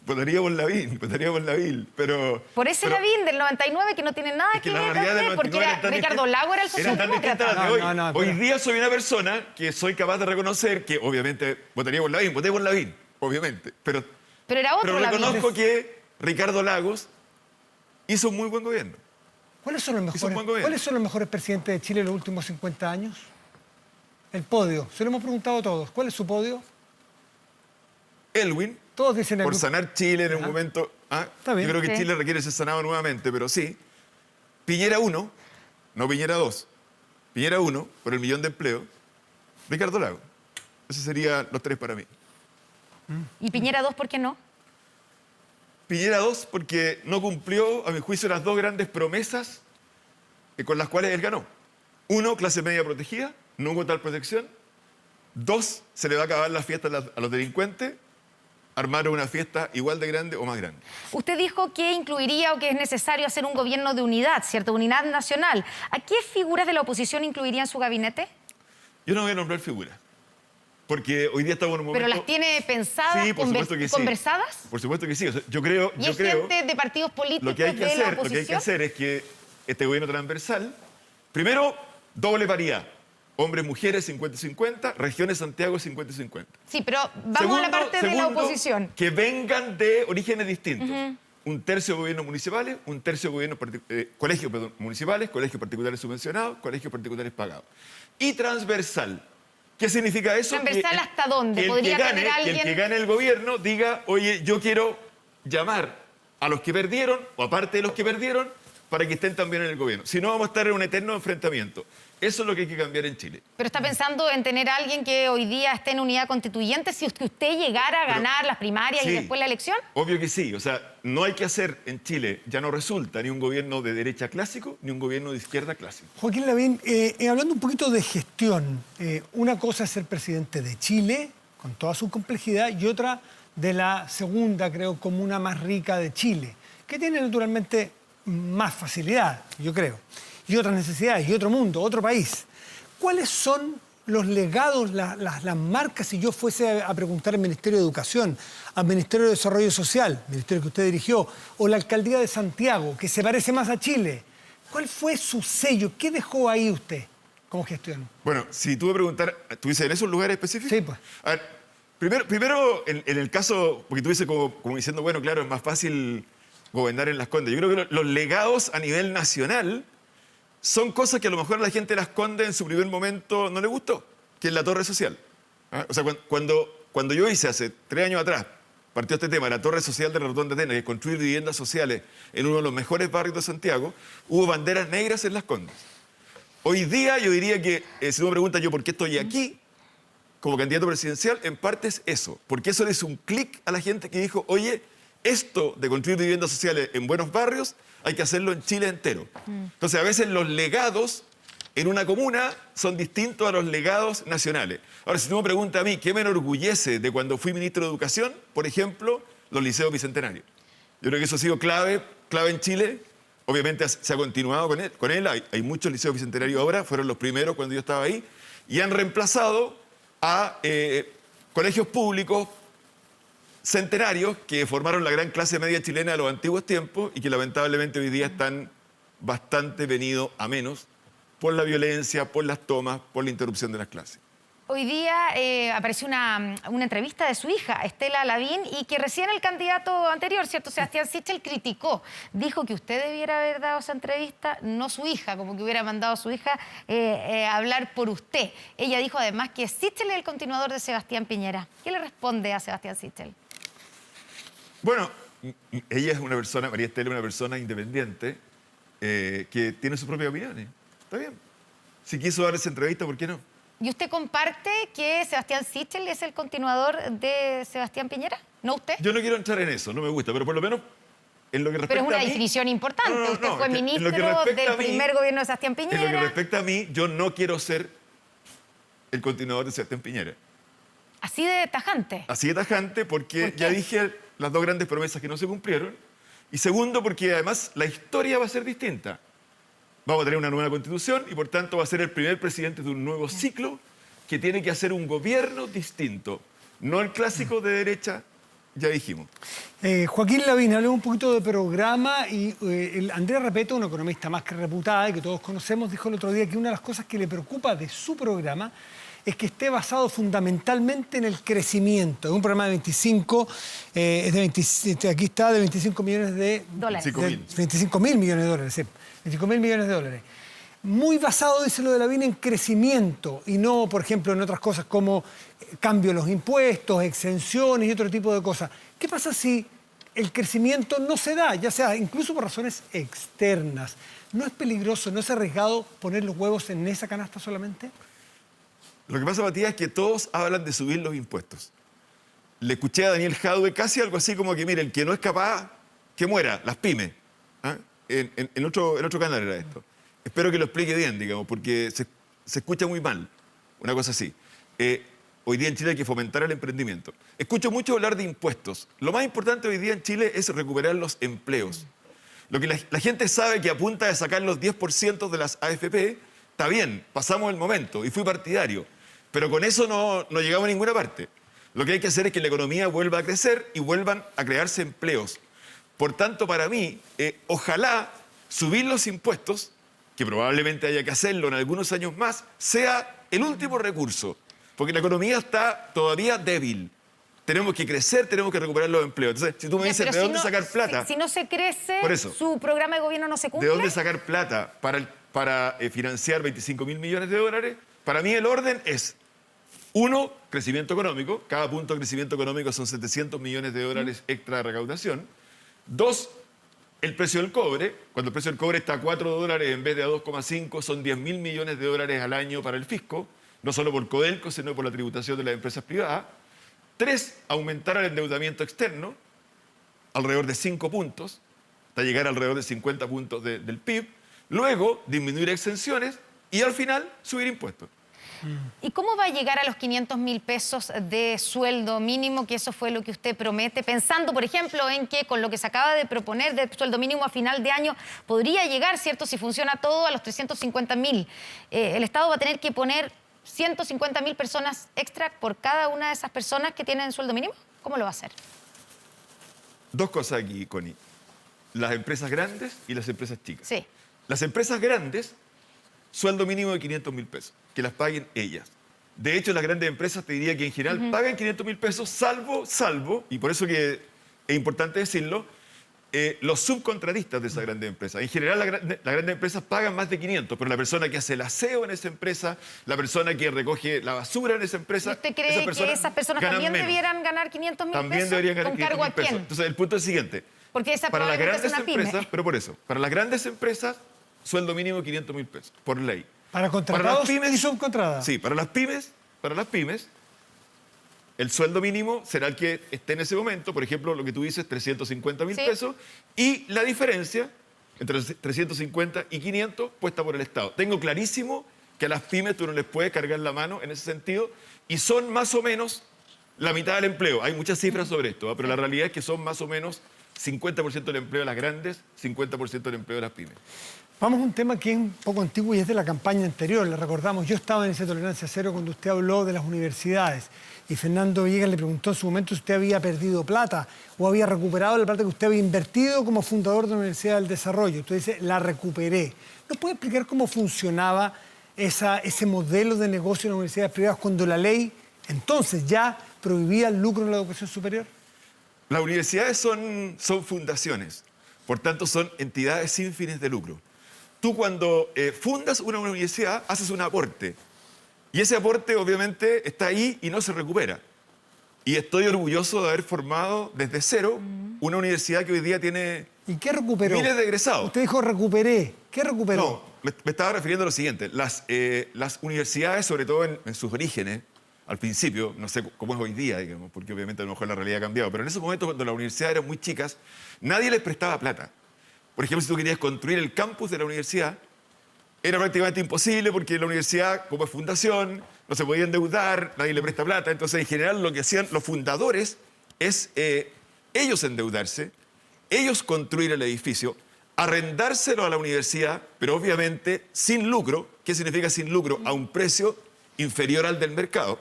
Votaría por Lavín, pero... Por ese Lavín del 99 que no tiene nada que la ver realidad con del usted, porque 99 era era tan Ricardo Lagos era el eran tan distintas socialdemócrata. las de hoy. No, Hoy pero- día soy una persona que soy capaz de reconocer que obviamente votaría por Lavín, voté por Lavín, obviamente, pero Pero era otro Lavín. reconozco que Ricardo Lagos hizo un muy buen gobierno. ¿Cuáles son los Hizo un buen mejores, gobierno. ¿cuáles son los mejores presidentes de Chile en los últimos 50 años? El podio. Se lo hemos preguntado a todos. ¿Cuál es su podio? Elwin, Todos dicen el por grupo. sanar Chile en un Ya. momento. Está bien. Yo creo que Sí. Chile requiere ser sanado nuevamente, pero sí. Piñera 1, no Piñera 2. Piñera 1, por el millón de empleos. Ricardo Lagos. Esos serían los tres para mí. ¿Y Piñera 2 por qué no? Piñera 2, porque no cumplió, a mi juicio, las dos grandes promesas con las cuales él ganó. Uno, clase media protegida, no hubo tal protección. Dos, se le va a acabar la fiesta a los delincuentes. Armaron una fiesta igual de grande o más grande. Usted dijo que incluiría o que es necesario hacer un gobierno de unidad, ¿cierto? Unidad nacional. ¿A qué figuras de la oposición incluiría en su gabinete? Yo no voy a nombrar figuras, porque hoy día estamos en un momento... ¿Pero las tiene pensadas, Sí, por supuesto que sí. conversadas? Por supuesto que sí. O sea, yo creo ¿Y hay gente de partidos políticos lo que hay que de la hacer, lo que hay que oposición? hacer es que este gobierno transversal, primero, doble paridad. Hombres, mujeres, 50-50, regiones Santiago, 50-50. Sí, pero vamos a la parte de la Segundo, oposición. que vengan de orígenes distintos. Un tercio de gobiernos municipales, un tercio de gobiernos colegios municipales, colegios particulares subvencionados, colegios particulares pagados. Y transversal. ¿Qué significa eso? ¿Transversal Que hasta dónde? que el ¿Podría que gane, tener alguien- que el que gane el gobierno diga, oye, yo quiero llamar a los que perdieron, o aparte de los que perdieron, para que estén también en el gobierno. Si no, vamos a estar en un eterno enfrentamiento. Eso es lo que hay que cambiar en Chile. Pero está pensando en tener a alguien que hoy día esté en unidad constituyente si usted llegara a ganar las primarias y sí. después la elección. Obvio que sí. O sea, no hay que hacer en Chile, ya no resulta ni un gobierno de derecha clásico, ni un gobierno de izquierda clásico. Joaquín Lavín, hablando un poquito de gestión, una cosa es ser presidente de Chile, con toda su complejidad, y otra de la segunda, creo, comuna más rica de Chile, que tiene naturalmente más facilidad, yo creo, y otras necesidades, y otro mundo, otro país. ¿Cuáles son los legados, las marcas, si yo fuese a preguntar al Ministerio de Educación, al Ministerio de Desarrollo Social, ministerio que usted dirigió, o la Alcaldía de Santiago, que se parece más a Chile? ¿Cuál fue su sello? ¿Qué dejó ahí usted como gestión? Bueno, si tú me preguntar, ¿tú dices en esos lugares específicos? Sí, pues. A ver, primero en el caso, porque tú dices como diciendo, bueno, claro, es más fácil gobernar en Las Condes. Yo creo que los legados a nivel nacional son cosas que a lo mejor a la gente de Las Condes en su primer momento no le gustó, que es la torre social. ¿Ah? O sea, cuando yo hice hace 3 años atrás, partió este tema, la torre social de la Rotonda Atenas, que es construir viviendas sociales en uno de los mejores barrios de Santiago, hubo banderas negras en Las Condes. Hoy día yo diría que, si tú me preguntas yo por qué estoy aquí, como candidato presidencial, en parte es eso, porque eso le hizo un clic a la gente que dijo, oye, esto de construir viviendas sociales en buenos barrios hay que hacerlo en Chile entero. Entonces, a veces los legados en una comuna son distintos a los legados nacionales. Ahora, si tú me preguntas a mí, ¿qué me enorgullece de cuando fui ministro de Educación? Por ejemplo, los liceos bicentenarios. Yo creo que eso ha sido clave en Chile. Obviamente se ha continuado con él. Hay muchos liceos bicentenarios ahora, fueron los primeros cuando yo estaba ahí, y han reemplazado a colegios públicos centenarios que formaron la gran clase media chilena de los antiguos tiempos y que lamentablemente hoy día están bastante venidos a menos por la violencia, por las tomas, por la interrupción de las clases. Hoy día apareció una entrevista de su hija, Estela Lavín, y que recién el candidato anterior, ¿cierto? Sebastián Sichel, criticó. Dijo que usted debiera haber dado esa entrevista, no su hija, como que hubiera mandado a su hija a hablar por usted. Ella dijo además que Sichel es el continuador de Sebastián Piñera. ¿Qué le responde a Sebastián Sichel? Bueno, ella es una persona, María Estela es una persona independiente que tiene sus propias opiniones. Está bien. Si quiso dar esa entrevista, ¿por qué no? ¿Y usted comparte que Sebastián Sichel es el continuador de Sebastián Piñera? ¿No usted? Yo no quiero entrar en eso, no me gusta, pero por lo menos en lo que respecta Pero es una a mí, definición importante. No, no, no, Usted no, fue es que en lo que ministro respecta del a mí- primer gobierno de Sebastián En lo que Piñera. respecta a mí, yo no quiero ser el continuador de Sebastián Piñera. Así de tajante. Así de tajante, porque ¿Por qué? ya dije las dos grandes promesas que no se cumplieron. Y segundo, porque además la historia va a ser distinta. Vamos a tener una nueva constitución y por tanto va a ser el primer presidente de un nuevo ciclo que tiene que hacer un gobierno distinto. No el clásico de derecha, ya dijimos. Joaquín Lavín, hablemos un poquito de programa y Andrea Repeto, una economista más que reputada y que todos conocemos, dijo el otro día que una de las cosas que le preocupa de su programa es que esté basado fundamentalmente en el crecimiento. Es un programa de 25, aquí está, de 25 millones de Dólares. 25.000 millones de dólares, sí, 25.000 millones de dólares. Muy basado, dice lo de Lavín, en crecimiento y no, por ejemplo, en otras cosas como cambio de los impuestos, exenciones y otro tipo de cosas. ¿Qué pasa si el crecimiento no se da, ya sea incluso por razones externas? ¿No es peligroso, no es arriesgado poner los huevos en esa canasta solamente? Lo que pasa, Matías, es que todos hablan de subir los impuestos. Le escuché a Daniel Jadwe casi algo así como que, mire, el que no es capaz, que muera, las pymes. ¿Ah? En otro canal era esto. Espero que lo explique bien, digamos, porque se escucha muy mal, una cosa así. Hoy día en Chile hay que fomentar el emprendimiento. Escucho mucho hablar de impuestos. Lo más importante hoy día en Chile es recuperar los empleos. Lo que la gente sabe que a punta de sacar los 10% de las AFP, está bien, pasamos el momento y fui partidario. Pero con eso no llegamos a ninguna parte. Lo que hay que hacer es que la economía vuelva a crecer y vuelvan a crearse empleos. Por tanto, para mí, ojalá subir los impuestos, que probablemente haya que hacerlo en algunos años más, sea el último recurso. Porque la economía está todavía débil. Tenemos que crecer, tenemos que recuperar los empleos. Entonces, si tú me Ya, dices, pero ¿de si dónde no- sacar plata? Si no se crece, Por eso. su programa de gobierno no se cumple. ¿De dónde sacar plata para financiar 25.000 millones de dólares? Para mí el orden es, uno, crecimiento económico. Cada punto de crecimiento económico son 700 millones de dólares extra de recaudación. Dos, el precio del cobre. Cuando el precio del cobre está a 4 dólares en vez de a 2,5, son 10.000 millones de dólares al año para el fisco, no solo por Codelco, sino por la tributación de las empresas privadas. Tres, aumentar el endeudamiento externo, alrededor de 5 puntos, hasta llegar alrededor de 50 puntos del PIB. Luego, disminuir exenciones y al final, subir impuestos. ¿Y cómo va a llegar a los 500.000 pesos de sueldo mínimo, que eso fue lo que usted promete? Pensando, por ejemplo, en que con lo que se acaba de proponer de sueldo mínimo a final de año, podría llegar, ¿cierto?, si funciona todo, a los 350.000. El Estado va a tener que poner 150.000 personas extra por cada una de esas personas que tienen sueldo mínimo. ¿Cómo lo va a hacer? Dos cosas aquí, Connie. Las empresas grandes y las empresas chicas. Sí. Las empresas grandes, sueldo mínimo de 500.000 pesos, que las paguen ellas. De hecho, las grandes empresas te diría que en general pagan 500.000 pesos, salvo, y por eso que es importante decirlo, los subcontratistas de esas grandes empresas. En general, las grandes empresas pagan más de 500, pero la persona que hace el aseo en esa empresa, la persona que recoge la basura en esa empresa, ¿Y usted cree que esas personas ganan también menos. debieran ganar 500.000 pesos? También deberían ganar ¿Con cargo a 500.000 pesos. quién? Entonces, el punto es el siguiente. Porque esa Para las probablemente es grandes una pyme. empresas, pero por eso, para las grandes empresas, sueldo mínimo 500.000 pesos, por ley. Para contratados y subcontratados. Sí, para las pymes, el sueldo mínimo será el que esté en ese momento, por ejemplo, lo que tú dices, 350.000 Sí. pesos, y la diferencia entre 350 y 500 puesta por el Estado. Tengo clarísimo que a las pymes tú no les puedes cargar la mano en ese sentido, y son más o menos la mitad del empleo. Hay muchas cifras sobre esto, pero la realidad es que son más o menos 50% del empleo de las grandes, 50% del empleo de las pymes. Vamos a un tema que es un poco antiguo y es de la campaña anterior. Le recordamos, yo estaba en ese Tolerancia Cero cuando usted habló de las universidades y Fernando Villegas le preguntó en su momento si usted había perdido plata o había recuperado la plata que usted había invertido como fundador de la Universidad del Desarrollo. Usted dice, la recuperé. ¿Nos puede explicar cómo funcionaba ese modelo de negocio en las universidades privadas cuando la ley entonces ya prohibía el lucro en la educación superior? Las universidades son fundaciones, por tanto son entidades sin fines de lucro. Tú cuando fundas una universidad haces un aporte y ese aporte obviamente está ahí y no se recupera. Y estoy orgulloso de haber formado desde cero una universidad que hoy día tiene ¿Y qué recuperó? miles de egresados. Usted dijo recuperé. ¿Qué recuperó? No, me estaba refiriendo a lo siguiente. Las universidades, sobre todo en sus orígenes, al principio, no sé cómo es hoy día, digamos, porque obviamente a lo mejor la realidad ha cambiado, pero en esos momentos cuando las universidades eran muy chicas, nadie les prestaba plata. Por ejemplo, si tú querías construir el campus de la universidad, era prácticamente imposible porque la universidad, como es fundación, no se podía endeudar, nadie le presta plata. Entonces, en general, lo que hacían los fundadores es ellos endeudarse, ellos construir el edificio, arrendárselo a la universidad, pero obviamente sin lucro. ¿Qué significa sin lucro? A un precio inferior al del mercado.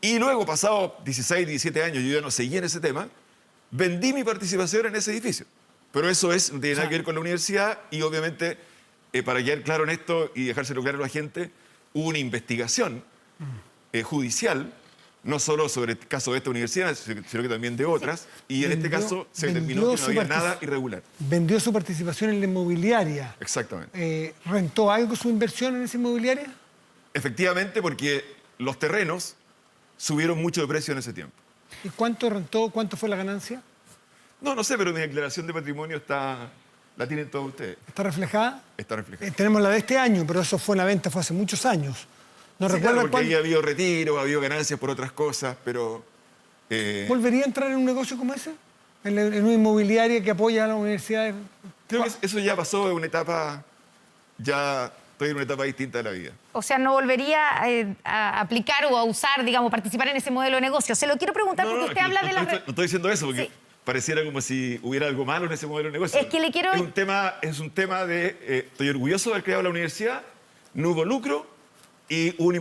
Y luego, pasados 16, 17 años, yo ya no seguía en ese tema, vendí mi participación en ese edificio. Pero eso no tiene nada que ver con la universidad y obviamente, para quedar claro en esto y dejárselo claro a la gente, hubo una investigación judicial, no solo sobre el caso de esta universidad, sino que también de otras, y en este caso se determinó que no había nada irregular. Vendió su participación en la inmobiliaria. Exactamente. ¿Rentó algo su inversión en esa inmobiliaria? Efectivamente, porque los terrenos subieron mucho de precio en ese tiempo. ¿Y cuánto rentó? ¿Cuánto fue la ganancia? No sé, pero mi declaración de patrimonio la tienen todos ustedes. ¿Está reflejada? Está reflejada. Tenemos la de este año, pero eso fue una venta, fue hace muchos años. No Sí, recuerdo claro, porque ahí ha habido retiro, ha habido ganancias por otras cosas, pero... ¿Volvería a entrar en un negocio como ese? ¿En una inmobiliaria que apoya a las universidades? Creo que eso ya pasó en una etapa... Ya estoy en una etapa distinta de la vida. O sea, no volvería a aplicar o a usar, digamos, participar en ese modelo de negocio. Se lo quiero preguntar porque usted habla de las... No estoy diciendo eso porque Sí. pareciera como si hubiera algo malo en ese modelo de negocio. Es que le quiero... Es un tema de... estoy orgulloso de haber creado la universidad, no hubo lucro y hubo una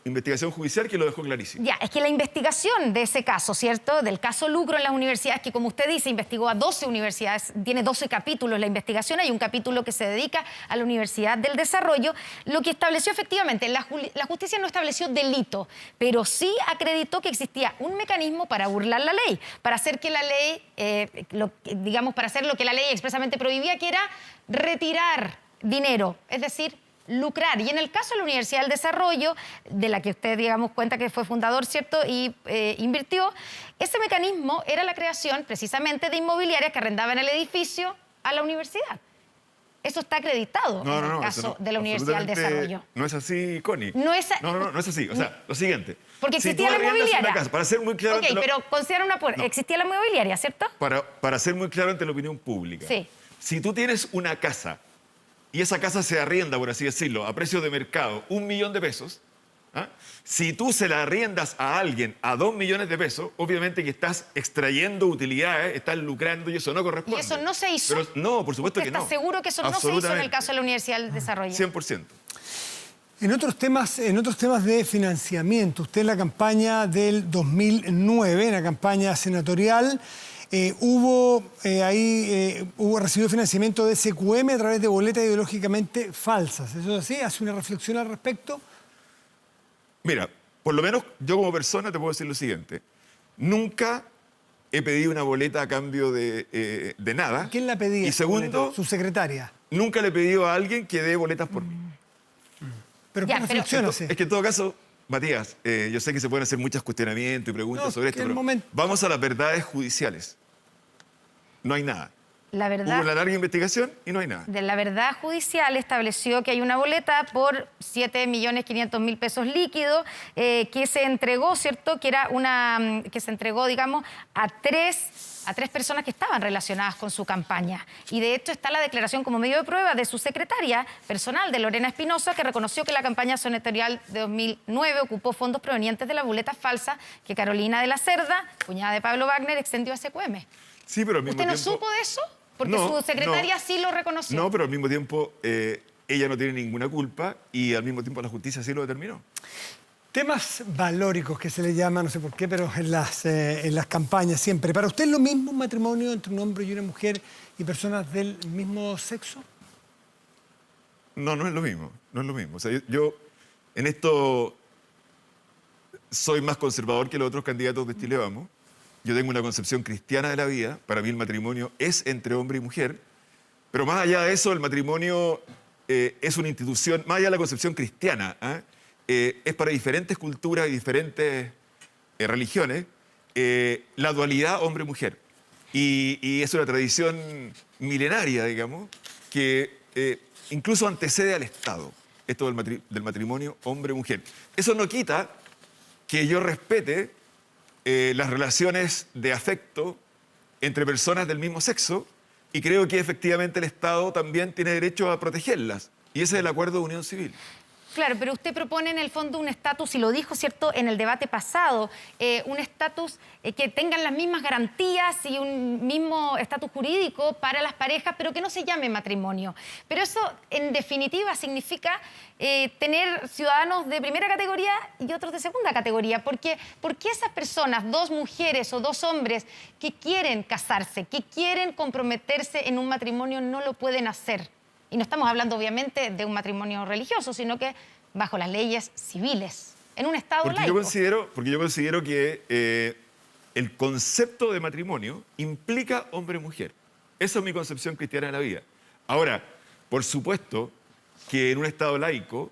investigación judicial que lo dejó clarísimo. Ya, es que la investigación de ese caso, ¿cierto? Del caso lucro en las universidades, que como usted dice, investigó a 12 universidades, tiene 12 capítulos la investigación, hay un capítulo que se dedica a la Universidad del Desarrollo, lo que estableció efectivamente, la justicia no estableció delito, pero sí acreditó que existía un mecanismo para burlar la ley, para hacer que la ley, digamos, para hacer lo que la ley expresamente prohibía, que era retirar dinero, es decir, lucrar. Y en el caso de la Universidad del Desarrollo, de la que usted, digamos, cuenta que fue fundador, ¿cierto?, y invirtió, ese mecanismo era la creación precisamente de inmobiliarias que arrendaban el edificio a la universidad. Eso está acreditado en el caso de la Universidad del Desarrollo. No es así, Connie. No es así. O sea, lo siguiente. Porque Si existía tú la arriendas inmobiliaria. una casa, para ser muy claro... Ok, pero considera una puerta. Existía la inmobiliaria, ¿cierto? Para ser muy claro ante la opinión pública. Sí. Si tú tienes una casa y esa casa se arrienda, por así decirlo, a precio de mercado, 1 millón de pesos, ¿ah? Si tú se la arriendas a alguien a 2 millones de pesos, obviamente que estás extrayendo utilidades, estás lucrando y eso no corresponde. ¿Y eso no se hizo? Pero, no, por supuesto que no. ¿Está seguro que eso no se hizo en el caso de la Universidad del Desarrollo? 100%. En otros temas de financiamiento, usted en la campaña del 2009, en la campaña senatorial, recibió financiamiento de SQM a través de boletas ideológicamente falsas. ¿Eso es así? ¿Hace una reflexión al respecto? Mira, por lo menos yo como persona te puedo decir lo siguiente. Nunca he pedido una boleta a cambio de nada. ¿Quién la pedía? Y segundo, su secretaria. nunca le he pedido a alguien que dé boletas por mí. Pero Ya, ¿qué pero- reflexiona? Es que en todo caso, Matías, yo sé que se pueden hacer muchos cuestionamientos y preguntas No, sobre que esto, el pero momento- vamos a las verdades judiciales. No hay nada. La Hubo verdad... una larga investigación y no hay nada. De la verdad judicial estableció que hay una boleta por 7.500.000 pesos líquidos que se entregó, ¿cierto? Que era que se entregó, digamos, a tres personas que estaban relacionadas con su campaña. Y de hecho está la declaración como medio de prueba de su secretaria personal, de Lorena Espinosa, que reconoció que la campaña senatorial de 2009 ocupó fondos provenientes de las boletas falsas que Carolina de la Cerda, cuñada de Pablo Wagner, extendió a SQM. Sí, pero al mismo ¿Usted no tiempo... supo de eso? Porque No, su secretaria no. sí lo reconoció. No, pero al mismo tiempo ella no tiene ninguna culpa y al mismo tiempo la justicia sí lo determinó. Temas valóricos que se le llama, no sé por qué, pero en las campañas siempre. ¿Para usted es lo mismo un matrimonio entre un hombre y una mujer y personas del mismo sexo? No, no es lo mismo. No es lo mismo. O sea, yo en esto soy más conservador que los otros candidatos de Chile Vamos. Yo tengo una concepción cristiana de la vida. Para mí el matrimonio es entre hombre y mujer. Pero más allá de eso, el matrimonio es una institución, más allá de la concepción cristiana, es para diferentes culturas y diferentes religiones, la dualidad hombre-mujer. Y es una tradición milenaria, digamos, que incluso antecede al Estado, esto del matrimonio hombre-mujer. Eso no quita que yo respete las relaciones de afecto entre personas del mismo sexo y creo que efectivamente el Estado también tiene derecho a protegerlas. Y ese es el acuerdo de unión civil. Claro, pero usted propone en el fondo un estatus, y lo dijo, ¿cierto?, en el debate pasado, un estatus que tengan las mismas garantías y un mismo estatus jurídico para las parejas, pero que no se llame matrimonio. Pero eso, en definitiva, significa tener ciudadanos de primera categoría y otros de segunda categoría. Porque, ¿por qué esas personas, dos mujeres o dos hombres que quieren casarse, que quieren comprometerse en un matrimonio, no lo pueden hacer? Y no estamos hablando, obviamente, de un matrimonio religioso, sino que bajo las leyes civiles, en un Estado laico. Porque yo considero que el concepto de matrimonio implica hombre-mujer. Esa es mi concepción cristiana de la vida. Ahora, por supuesto que en un Estado laico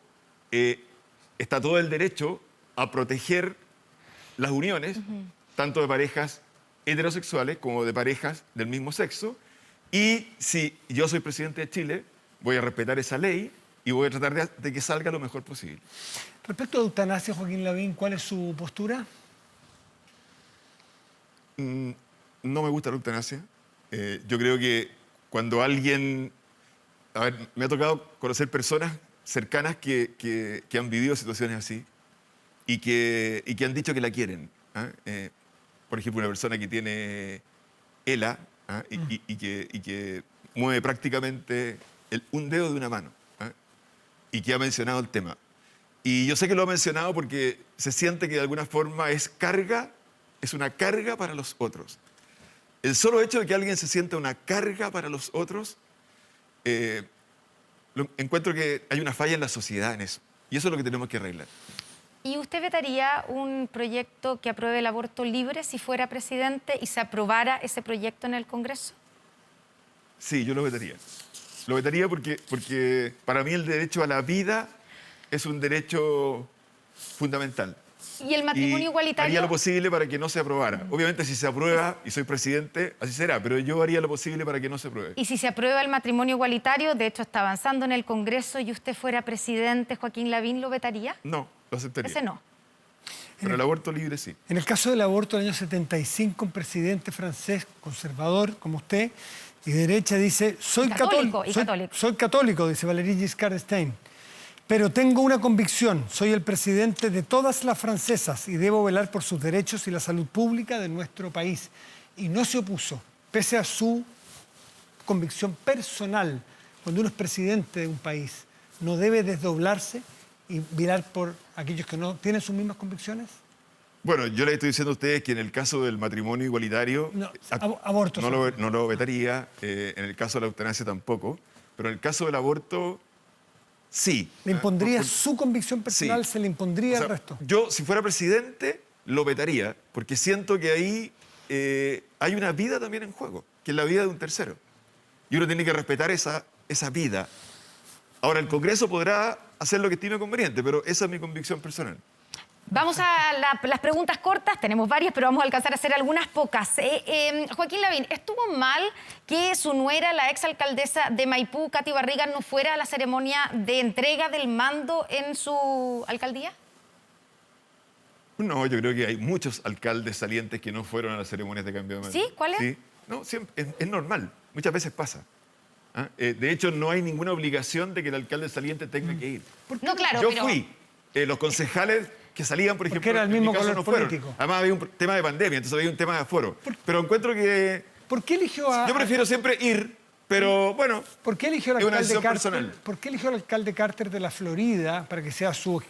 está todo el derecho a proteger las uniones, tanto de parejas heterosexuales como de parejas del mismo sexo. Y si yo soy presidente de Chile, voy a respetar esa ley y voy a tratar de que salga lo mejor posible. Respecto a eutanasia, Joaquín Lavín, ¿cuál es su postura? No me gusta la eutanasia. Yo creo que cuando alguien... A ver, me ha tocado conocer personas cercanas que han vivido situaciones así y que han dicho que la quieren. Por ejemplo, una persona que tiene ELA y que mueve prácticamente un dedo de una mano y que ha mencionado el tema. Y yo sé que lo ha mencionado porque se siente que de alguna forma es una carga para los otros. El solo hecho de que alguien se sienta una carga para los otros, encuentro que hay una falla en la sociedad en eso. Y eso es lo que tenemos que arreglar. ¿Y usted vetaría un proyecto que apruebe el aborto libre si fuera presidente y se aprobara ese proyecto en el Congreso? Sí, yo lo vetaría. Lo vetaría porque para mí el derecho a la vida es un derecho fundamental. ¿Y el matrimonio igualitario? Haría lo posible para que no se aprobara. Obviamente, si se aprueba y soy presidente, así será, pero yo haría lo posible para que no se apruebe. Y si se aprueba el matrimonio igualitario, de hecho está avanzando en el Congreso, y usted fuera presidente, Joaquín Lavín, ¿lo vetaría? No, lo aceptaría. Ese no. Pero el aborto libre sí. En el caso del aborto del año 75, un presidente francés conservador como usted y de derecha dice, soy católico, soy católico, dice Valéry Giscard d'Estaing, pero tengo una convicción, soy el presidente de todas las francesas y debo velar por sus derechos y la salud pública de nuestro país. Y no se opuso, pese a su convicción personal. Cuando uno es presidente de un país, ¿no debe desdoblarse y velar por aquellos que no tienen sus mismas convicciones? Bueno, yo le estoy diciendo a ustedes que en el caso del matrimonio igualitario, aborto, no lo vetaría, en el caso de la eutanasia tampoco, pero en el caso del aborto, sí. ¿Le impondría su convicción personal, sí. se le impondría al resto? Yo, si fuera presidente, lo vetaría, porque siento que ahí hay una vida también en juego, que es la vida de un tercero. Y uno tiene que respetar esa vida. Ahora, el Congreso podrá hacer lo que estime conveniente, pero esa es mi convicción personal. Vamos a las preguntas cortas, tenemos varias, pero vamos a alcanzar a hacer algunas pocas. Joaquín Lavín, ¿estuvo mal que su nuera, la exalcaldesa de Maipú, Katy Barriga, no fuera a la ceremonia de entrega del mando en su alcaldía? No, yo creo que hay muchos alcaldes salientes que no fueron a las ceremonias de cambio de mando. ¿Sí? ¿Cuáles? Sí. No, siempre, es normal, muchas veces pasa. De hecho, no hay ninguna obligación de que el alcalde saliente tenga que ir. No, claro, Yo pero... fui. Los concejales que salían, por ejemplo, porque era el mismo en mi caso color no fueron. político. Además había un tema de pandemia, entonces había un tema de aforo. Pero encuentro que... ¿Por qué eligió a...? Yo prefiero siempre ir, pero bueno, ¿Por qué eligió al es una alcalde decisión Carter? personal. ¿Por qué eligió al alcalde Carter de la Florida para que sea su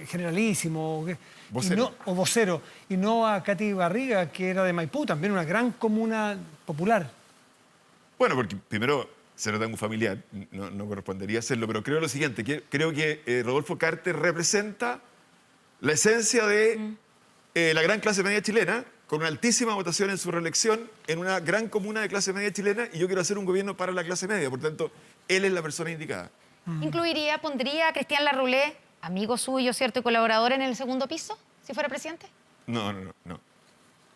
generalísimo Vocero. o vocero y no a Katy Barriga, que era de Maipú, también una gran comuna popular? Bueno, porque primero se trata de un familiar, no correspondería hacerlo, pero creo lo siguiente, creo que Rodolfo Carter representa la esencia de la gran clase media chilena, con una altísima votación en su reelección, en una gran comuna de clase media chilena, y yo quiero hacer un gobierno para la clase media, por tanto, él es la persona indicada. ¿Pondría a Cristian Larroulé, amigo suyo, cierto, y colaborador, en el segundo piso, si fuera presidente? No.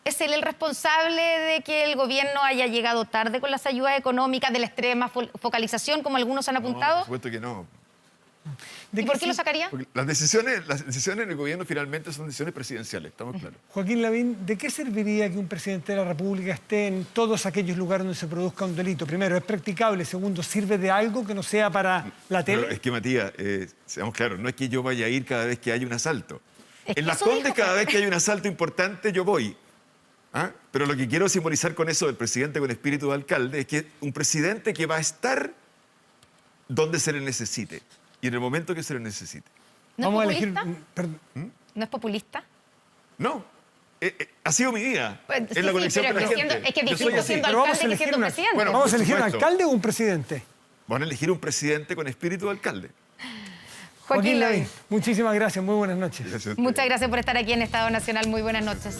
¿Es él el responsable de que el gobierno haya llegado tarde con las ayudas económicas, de la extrema focalización, como algunos han apuntado? No, por supuesto que no. ¿De ¿Y por qué lo sacaría? Porque las decisiones en el gobierno finalmente son decisiones presidenciales, estamos claros. Joaquín Lavín, ¿de qué serviría que un presidente de la República esté en todos aquellos lugares donde se produzca un delito? Primero, ¿es practicable? Segundo, ¿sirve de algo que no sea para la tele? Pero es que, Matías, seamos claros, no es que yo vaya a ir cada vez que hay un asalto. Es que En Las eso Condes, dijo- cada vez que hay un asalto importante, yo voy. ¿Ah? Pero lo que quiero simbolizar con eso del presidente con espíritu de alcalde es que un presidente que va a estar donde se le necesite y en el momento que se le necesite. ¿No Vamos a es elegir... populista? perdón. ¿No es populista? No, ha sido mi vida. Pues, Es sí, la sí, conexión pero con la que gente. siendo- es que Yo soy distinto así. siendo Pero vamos a alcalde que elegir siendo una- presidente. Bueno, ¿Vamos a por elegir un supuesto. alcalde o un presidente? Van a elegir un presidente con espíritu de alcalde. Joaquín Lavín, muchísimas gracias, muy buenas noches. Gracias a ustedes. muchas gracias por estar aquí en Estado Nacional. Muy buenas noches.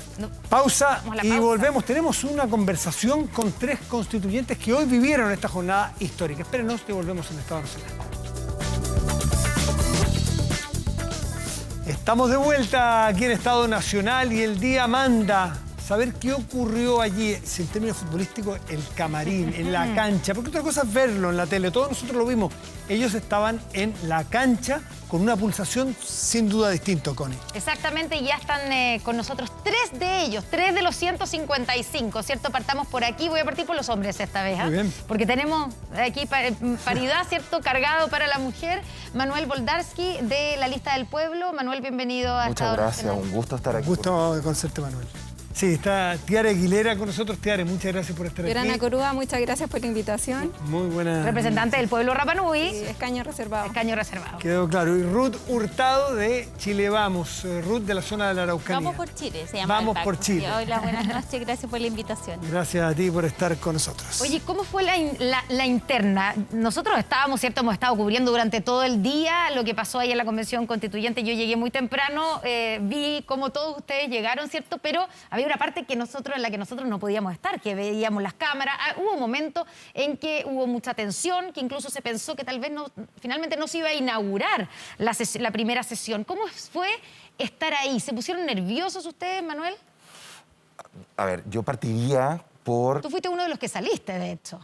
Pausa Vamos a la y pausa. volvemos. Tenemos una conversación con 3 constituyentes que hoy vivieron esta jornada histórica. Espérenos que volvemos en Estado Nacional. Estamos de vuelta aquí en Estado Nacional y el día manda saber qué ocurrió allí, en términos futbolísticos, el camarín, en la cancha. Porque otra cosa es verlo en la tele, todos nosotros lo vimos. Ellos estaban en la cancha con una pulsación sin duda distinta, Connie. Exactamente, y ya están con nosotros 3 de ellos, 3 de los 155, ¿cierto? Partamos por aquí, voy a partir por los hombres esta vez, ¿ah? Muy bien. Porque tenemos aquí paridad, ¿cierto? Cargado para la mujer. Manuel Boldarsky, de la Lista del Pueblo. Manuel, bienvenido a Muchas Estado gracias, Nacional. un gusto estar aquí. Gusto de conocerte, Manuel. Sí, está Tiare Aguilera con nosotros. Tiare, muchas gracias por estar Verana aquí. Corúa, muchas gracias por la invitación. Muy buena. Representante del pueblo Rapanui, Y escaño reservado. escaño reservado. Quedó claro. Y Ruth Hurtado de Chile Vamos. Ruth de la zona de la Araucanía. Vamos por Chile, se llama. Vamos el por pacto. Chile. Sí, hola, buenas noches, gracias por la invitación. Gracias a ti por estar con nosotros. Oye, ¿cómo fue la interna? Nosotros estábamos, ¿cierto? Hemos estado cubriendo durante todo el día lo que pasó ahí en la Convención Constituyente. Yo llegué muy temprano, vi cómo todos ustedes llegaron, ¿cierto? Pero había una parte en la que nosotros no podíamos estar, que veíamos las cámaras. Hubo un momento en que hubo mucha tensión, que incluso se pensó que tal vez finalmente no se iba a inaugurar la primera sesión. ¿Cómo fue estar ahí? ¿Se pusieron nerviosos ustedes, Manuel? A ver, yo partiría por... Tú fuiste uno de los que saliste, de hecho.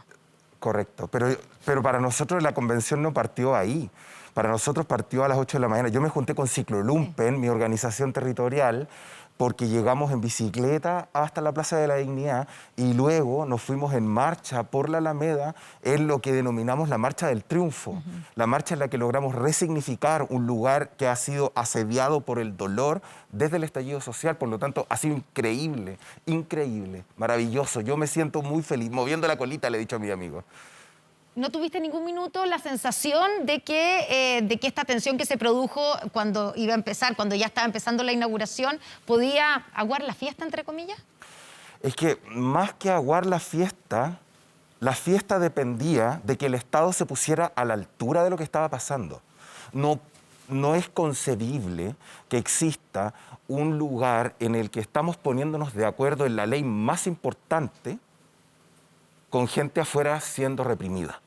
Correcto, pero para nosotros la convención no partió ahí. Para nosotros partió a las 8 de la mañana. Yo me junté con Ciclolumpen, mi organización territorial, porque llegamos en bicicleta hasta la Plaza de la Dignidad y luego nos fuimos en marcha por la Alameda en lo que denominamos la Marcha del Triunfo. La marcha en la que logramos resignificar un lugar que ha sido asediado por el dolor desde el estallido social. Por lo tanto, ha sido increíble, increíble, maravilloso. Yo me siento muy feliz, moviendo la colita, le he dicho a mi amigo. ¿No tuviste ningún minuto la sensación de que esta tensión que se produjo cuando iba a empezar, cuando ya estaba empezando la inauguración, podía aguar la fiesta, entre comillas? Es que más que aguar la fiesta dependía de que el Estado se pusiera a la altura de lo que estaba pasando. No es concebible que exista un lugar en el que estamos poniéndonos de acuerdo en la ley más importante con gente afuera siendo reprimida.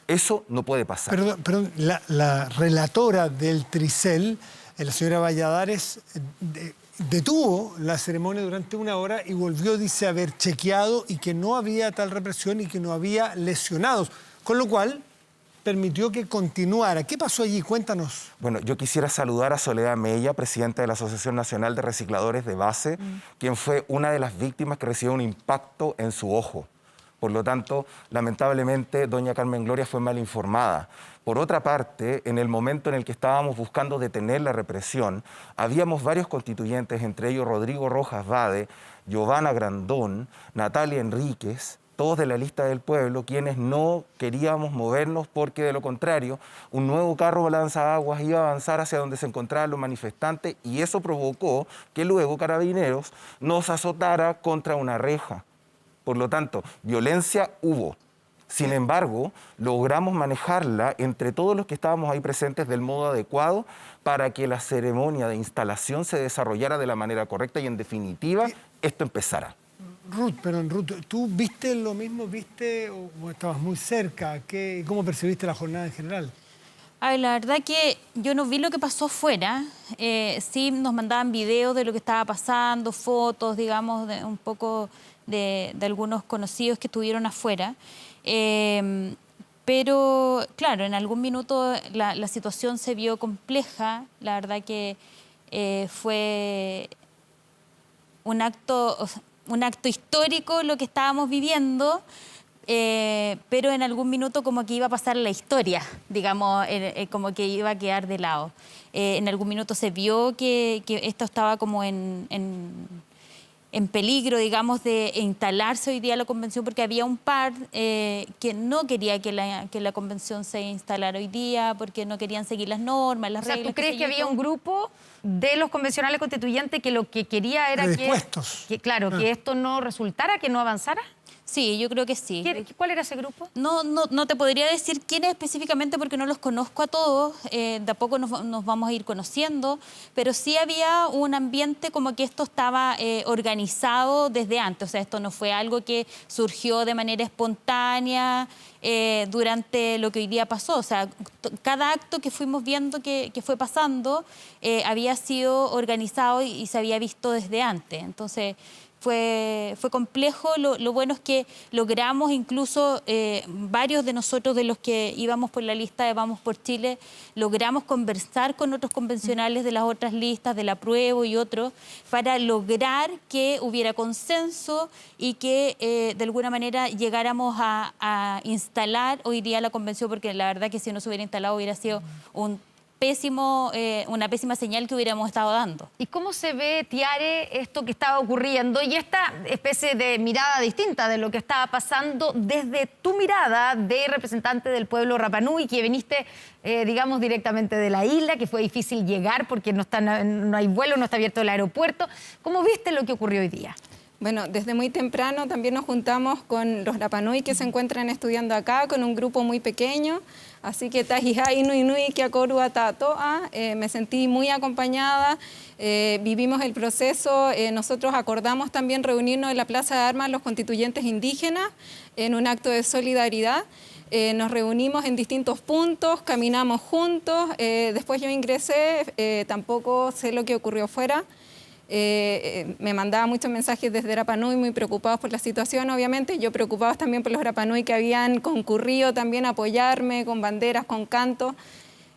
Eso no puede pasar. Perdón, la relatora del Tricel, la señora Valladares, detuvo la ceremonia durante 1 hora y volvió, dice, haber chequeado y que no había tal represión y que no había lesionados. Con lo cual, permitió que continuara. ¿Qué pasó allí? Cuéntanos. Bueno, yo quisiera saludar a Soledad Mella, presidenta de la Asociación Nacional de Recicladores de Base, quien fue una de las víctimas que recibió un impacto en su ojo. Por lo tanto, lamentablemente, doña Carmen Gloria fue mal informada. Por otra parte, en el momento en el que estábamos buscando detener la represión, habíamos varios constituyentes, entre ellos Rodrigo Rojas Bade, Giovanna Grandón, Natalia Enríquez, todos de la Lista del Pueblo, quienes no queríamos movernos porque, de lo contrario, un nuevo carro lanzaguas iba a avanzar hacia donde se encontraban los manifestantes y eso provocó que luego Carabineros nos azotara contra una reja. Por lo tanto, violencia hubo. Sin embargo, logramos manejarla entre todos los que estábamos ahí presentes del modo adecuado para que la ceremonia de instalación se desarrollara de la manera correcta y, en definitiva, esto empezara. Ruth, ¿tú viste lo mismo? ¿Viste o estabas muy cerca? ¿Cómo percibiste la jornada en general? Ay, la verdad que yo no vi lo que pasó afuera. Sí nos mandaban videos de lo que estaba pasando, fotos, digamos, un poco de algunos conocidos que estuvieron afuera. Pero, claro, en algún minuto la situación se vio compleja. La verdad que fue un acto histórico lo que estábamos viviendo, pero en algún minuto como que iba a pasar la historia, digamos, como que iba a quedar de lado. En algún minuto se vio que esto estaba como en peligro, digamos, de instalarse hoy día la convención, porque había un par que no quería que la convención se instalara hoy día, porque no querían seguir las normas, las reglas. ¿Tú crees que había un grupo de los convencionales constituyentes que lo que quería era que esto no resultara, que no avanzara? Sí, yo creo que sí. ¿Cuál era ese grupo? No te podría decir quién es específicamente porque no los conozco a todos, de a poco nos vamos a ir conociendo, pero sí había un ambiente como que esto estaba organizado desde antes, o sea, esto no fue algo que surgió de manera espontánea durante lo que hoy día pasó, o sea, cada acto que fuimos viendo que fue pasando había sido organizado y se había visto desde antes, entonces fue complejo. Lo bueno es que logramos, incluso varios de nosotros de los que íbamos por la lista de Vamos por Chile, logramos conversar con otros convencionales de las otras listas, del Apruebo y otros, para lograr que hubiera consenso y que de alguna manera llegáramos a instalar hoy día la convención, porque la verdad que si no se hubiera instalado hubiera sido una pésima señal que hubiéramos estado dando. ¿Y cómo se ve, Tiare, esto que estaba ocurriendo y esta especie de mirada distinta de lo que estaba pasando desde tu mirada de representante del pueblo Rapa Nui, que viniste, digamos, directamente de la isla, que fue difícil llegar porque no hay vuelo, no está abierto el aeropuerto? ¿Cómo viste lo que ocurrió hoy día? Bueno, desde muy temprano también nos juntamos con los Rapa Nui que se encuentran estudiando acá, con un grupo muy pequeño. Así que Tahijai Nui Nui Kiakorua Tatoa, me sentí muy acompañada, vivimos el proceso, nosotros acordamos también reunirnos en la Plaza de Armas los constituyentes indígenas en un acto de solidaridad. Nos reunimos en distintos puntos, caminamos juntos, después yo ingresé, tampoco sé lo que ocurrió afuera. Me mandaba muchos mensajes desde Rapa Nui muy preocupados por la situación, obviamente, yo preocupados también por los Rapa Nui que habían concurrido también a apoyarme con banderas, con canto,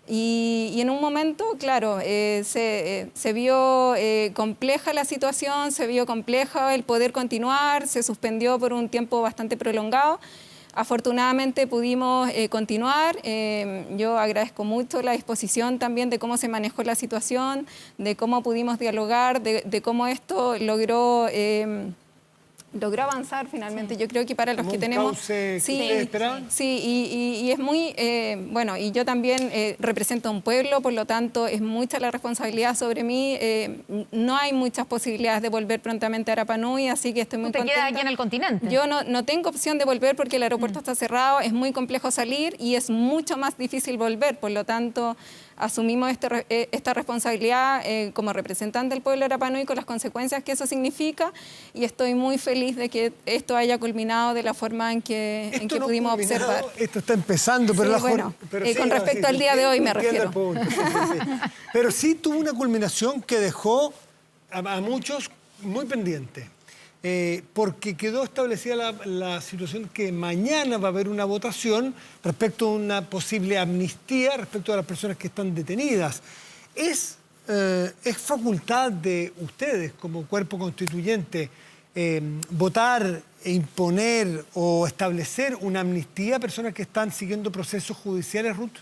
y en un momento, claro, se vio compleja la situación, se vio compleja el poder continuar, se suspendió por un tiempo bastante prolongado. Afortunadamente pudimos continuar. Yo agradezco mucho la disposición también de cómo se manejó la situación, de cómo pudimos dialogar, de cómo esto logró avanzar finalmente. Sí. Yo creo que para los que tenemos... Y es muy... bueno, y yo también represento a un pueblo, por lo tanto es mucha la responsabilidad sobre mí. No hay muchas posibilidades de volver prontamente a Rapa Nui, así que estoy muy contenta. ¿Te quedas aquí en el continente? Yo no tengo opción de volver porque el aeropuerto está cerrado, es muy complejo salir y es mucho más difícil volver, por lo tanto... Asumimos esta responsabilidad como representante del pueblo de Rapa Nui con las consecuencias que eso significa y estoy muy feliz de que esto haya culminado de la forma en que pudimos observar. Esto está empezando, pero, sí, con respecto al día de hoy me refiero. Pero sí tuvo una culminación que dejó a muchos muy pendientes. Porque quedó establecida la situación que mañana va a haber una votación respecto a una posible amnistía respecto a las personas que están detenidas. ¿Es facultad de ustedes como cuerpo constituyente votar e imponer o establecer una amnistía a personas que están siguiendo procesos judiciales, Ruth?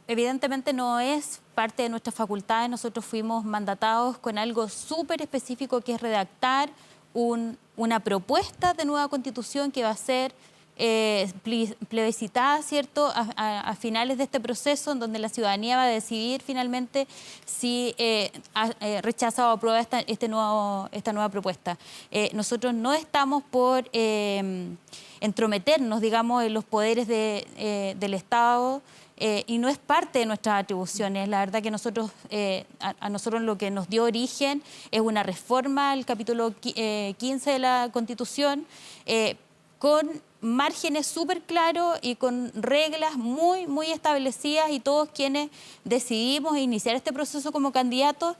Evidentemente no es parte de nuestras facultades. Nosotros fuimos mandatados con algo súper específico que es redactar una propuesta de nueva constitución que va a ser plebiscitada, ¿cierto?, a finales de este proceso, en donde la ciudadanía va a decidir finalmente si rechaza o aprueba esta nueva propuesta. Nosotros no estamos por entrometernos, digamos, en los poderes del Estado, y no es parte de nuestras atribuciones. La verdad que a nosotros lo que nos dio origen es una reforma al capítulo 15 de la Constitución con márgenes súper claros y con reglas muy, muy establecidas, y todos quienes decidimos iniciar este proceso como candidatos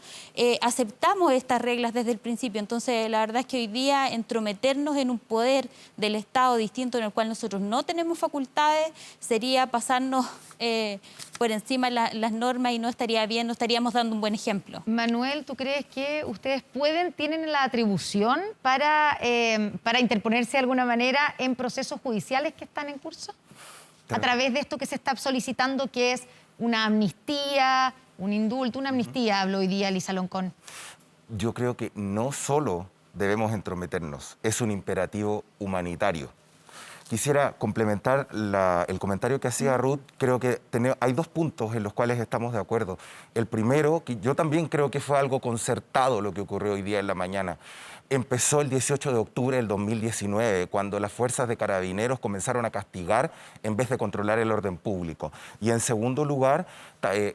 aceptamos estas reglas desde el principio. Entonces, la verdad es que hoy día entrometernos en un poder del Estado distinto en el cual nosotros no tenemos facultades sería pasarnos por encima las normas, y no estaría bien, no estaríamos dando un buen ejemplo. Manuel, ¿tú crees que ustedes tienen la atribución para interponerse de alguna manera en procesos judiciales que están en curso? A través de esto que se está solicitando, que es una amnistía, un indulto, una amnistía, habló hoy día Elisa Loncón. Yo creo que no solo debemos entrometernos, es un imperativo humanitario. Quisiera complementar el comentario que hacía Ruth. Creo que hay dos puntos en los cuales estamos de acuerdo. El primero, que yo también creo que fue algo concertado lo que ocurrió hoy día en la mañana. Empezó el 18 de octubre del 2019, cuando las fuerzas de carabineros comenzaron a castigar en vez de controlar el orden público. Y en segundo lugar,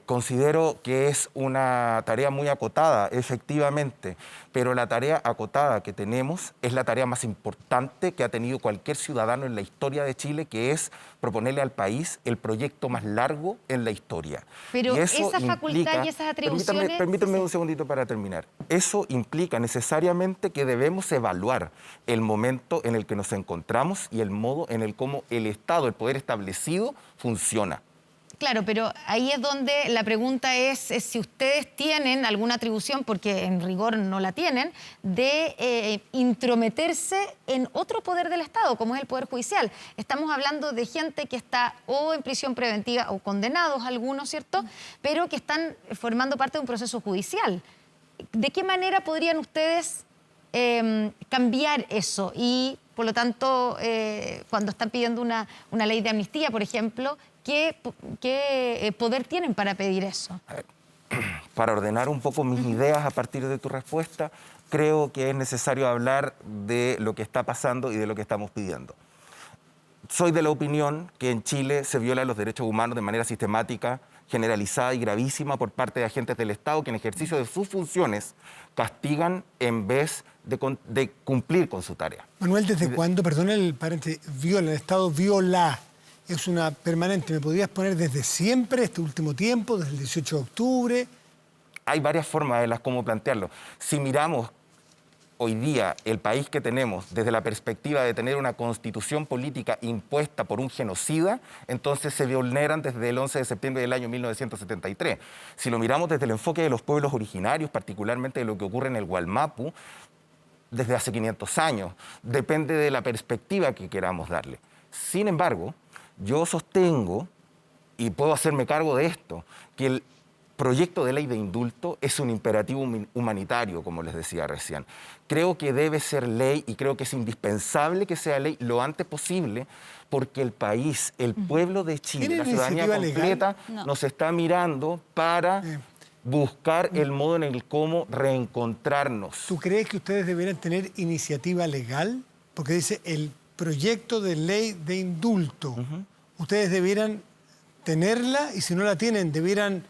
considero que es una tarea muy acotada, efectivamente, pero la tarea acotada que tenemos es la tarea más importante que ha tenido cualquier ciudadano en la historia de Chile, que es proponerle al país el proyecto más largo en la historia. Pero y eso esa facultad y esas atribuciones... Permítanme un segundito para terminar. Eso implica necesariamente que debemos evaluar el momento en el que nos encontramos y el modo en el cómo el Estado, el poder establecido, funciona. Claro, pero ahí es donde la pregunta es si ustedes tienen alguna atribución, porque en rigor no la tienen, de intrometerse en otro poder del Estado, como es el Poder Judicial. Estamos hablando de gente que está o en prisión preventiva o condenados algunos, ¿cierto? Pero que están formando parte de un proceso judicial. ¿De qué manera podrían ustedes cambiar eso? Y, por lo tanto, cuando están pidiendo una ley de amnistía, por ejemplo, ¿qué poder tienen para pedir eso? Para ordenar un poco mis ideas a partir de tu respuesta, creo que es necesario hablar de lo que está pasando y de lo que estamos pidiendo. Soy de la opinión que en Chile se violan los derechos humanos de manera sistemática, generalizada y gravísima por parte de agentes del Estado que en ejercicio de sus funciones castigan en vez de cumplir con su tarea. Manuel, ¿desde cuándo, perdón el paréntesis, viola, el Estado viola? Es una permanente. ¿Me podrías poner desde siempre, este último tiempo, desde el 18 de octubre? Hay varias formas de cómo plantearlo. Si miramos hoy día el país que tenemos desde la perspectiva de tener una constitución política impuesta por un genocida, entonces se vulneran desde el 11 de septiembre del año 1973. Si lo miramos desde el enfoque de los pueblos originarios, particularmente de lo que ocurre en el Gualmapu, desde hace 500 años, depende de la perspectiva que queramos darle. Sin embargo, yo sostengo, y puedo hacerme cargo de esto, que el proyecto de ley de indulto es un imperativo humanitario, como les decía recién. Creo que debe ser ley y creo que es indispensable que sea ley lo antes posible, porque el país, el pueblo de Chile, la ciudadanía completa, nos está mirando para buscar el modo en el cómo reencontrarnos. ¿Tú crees que ustedes deberían tener iniciativa legal? Porque dice el proyecto de ley de indulto. Ustedes debieran tenerla y si no la tienen, debieran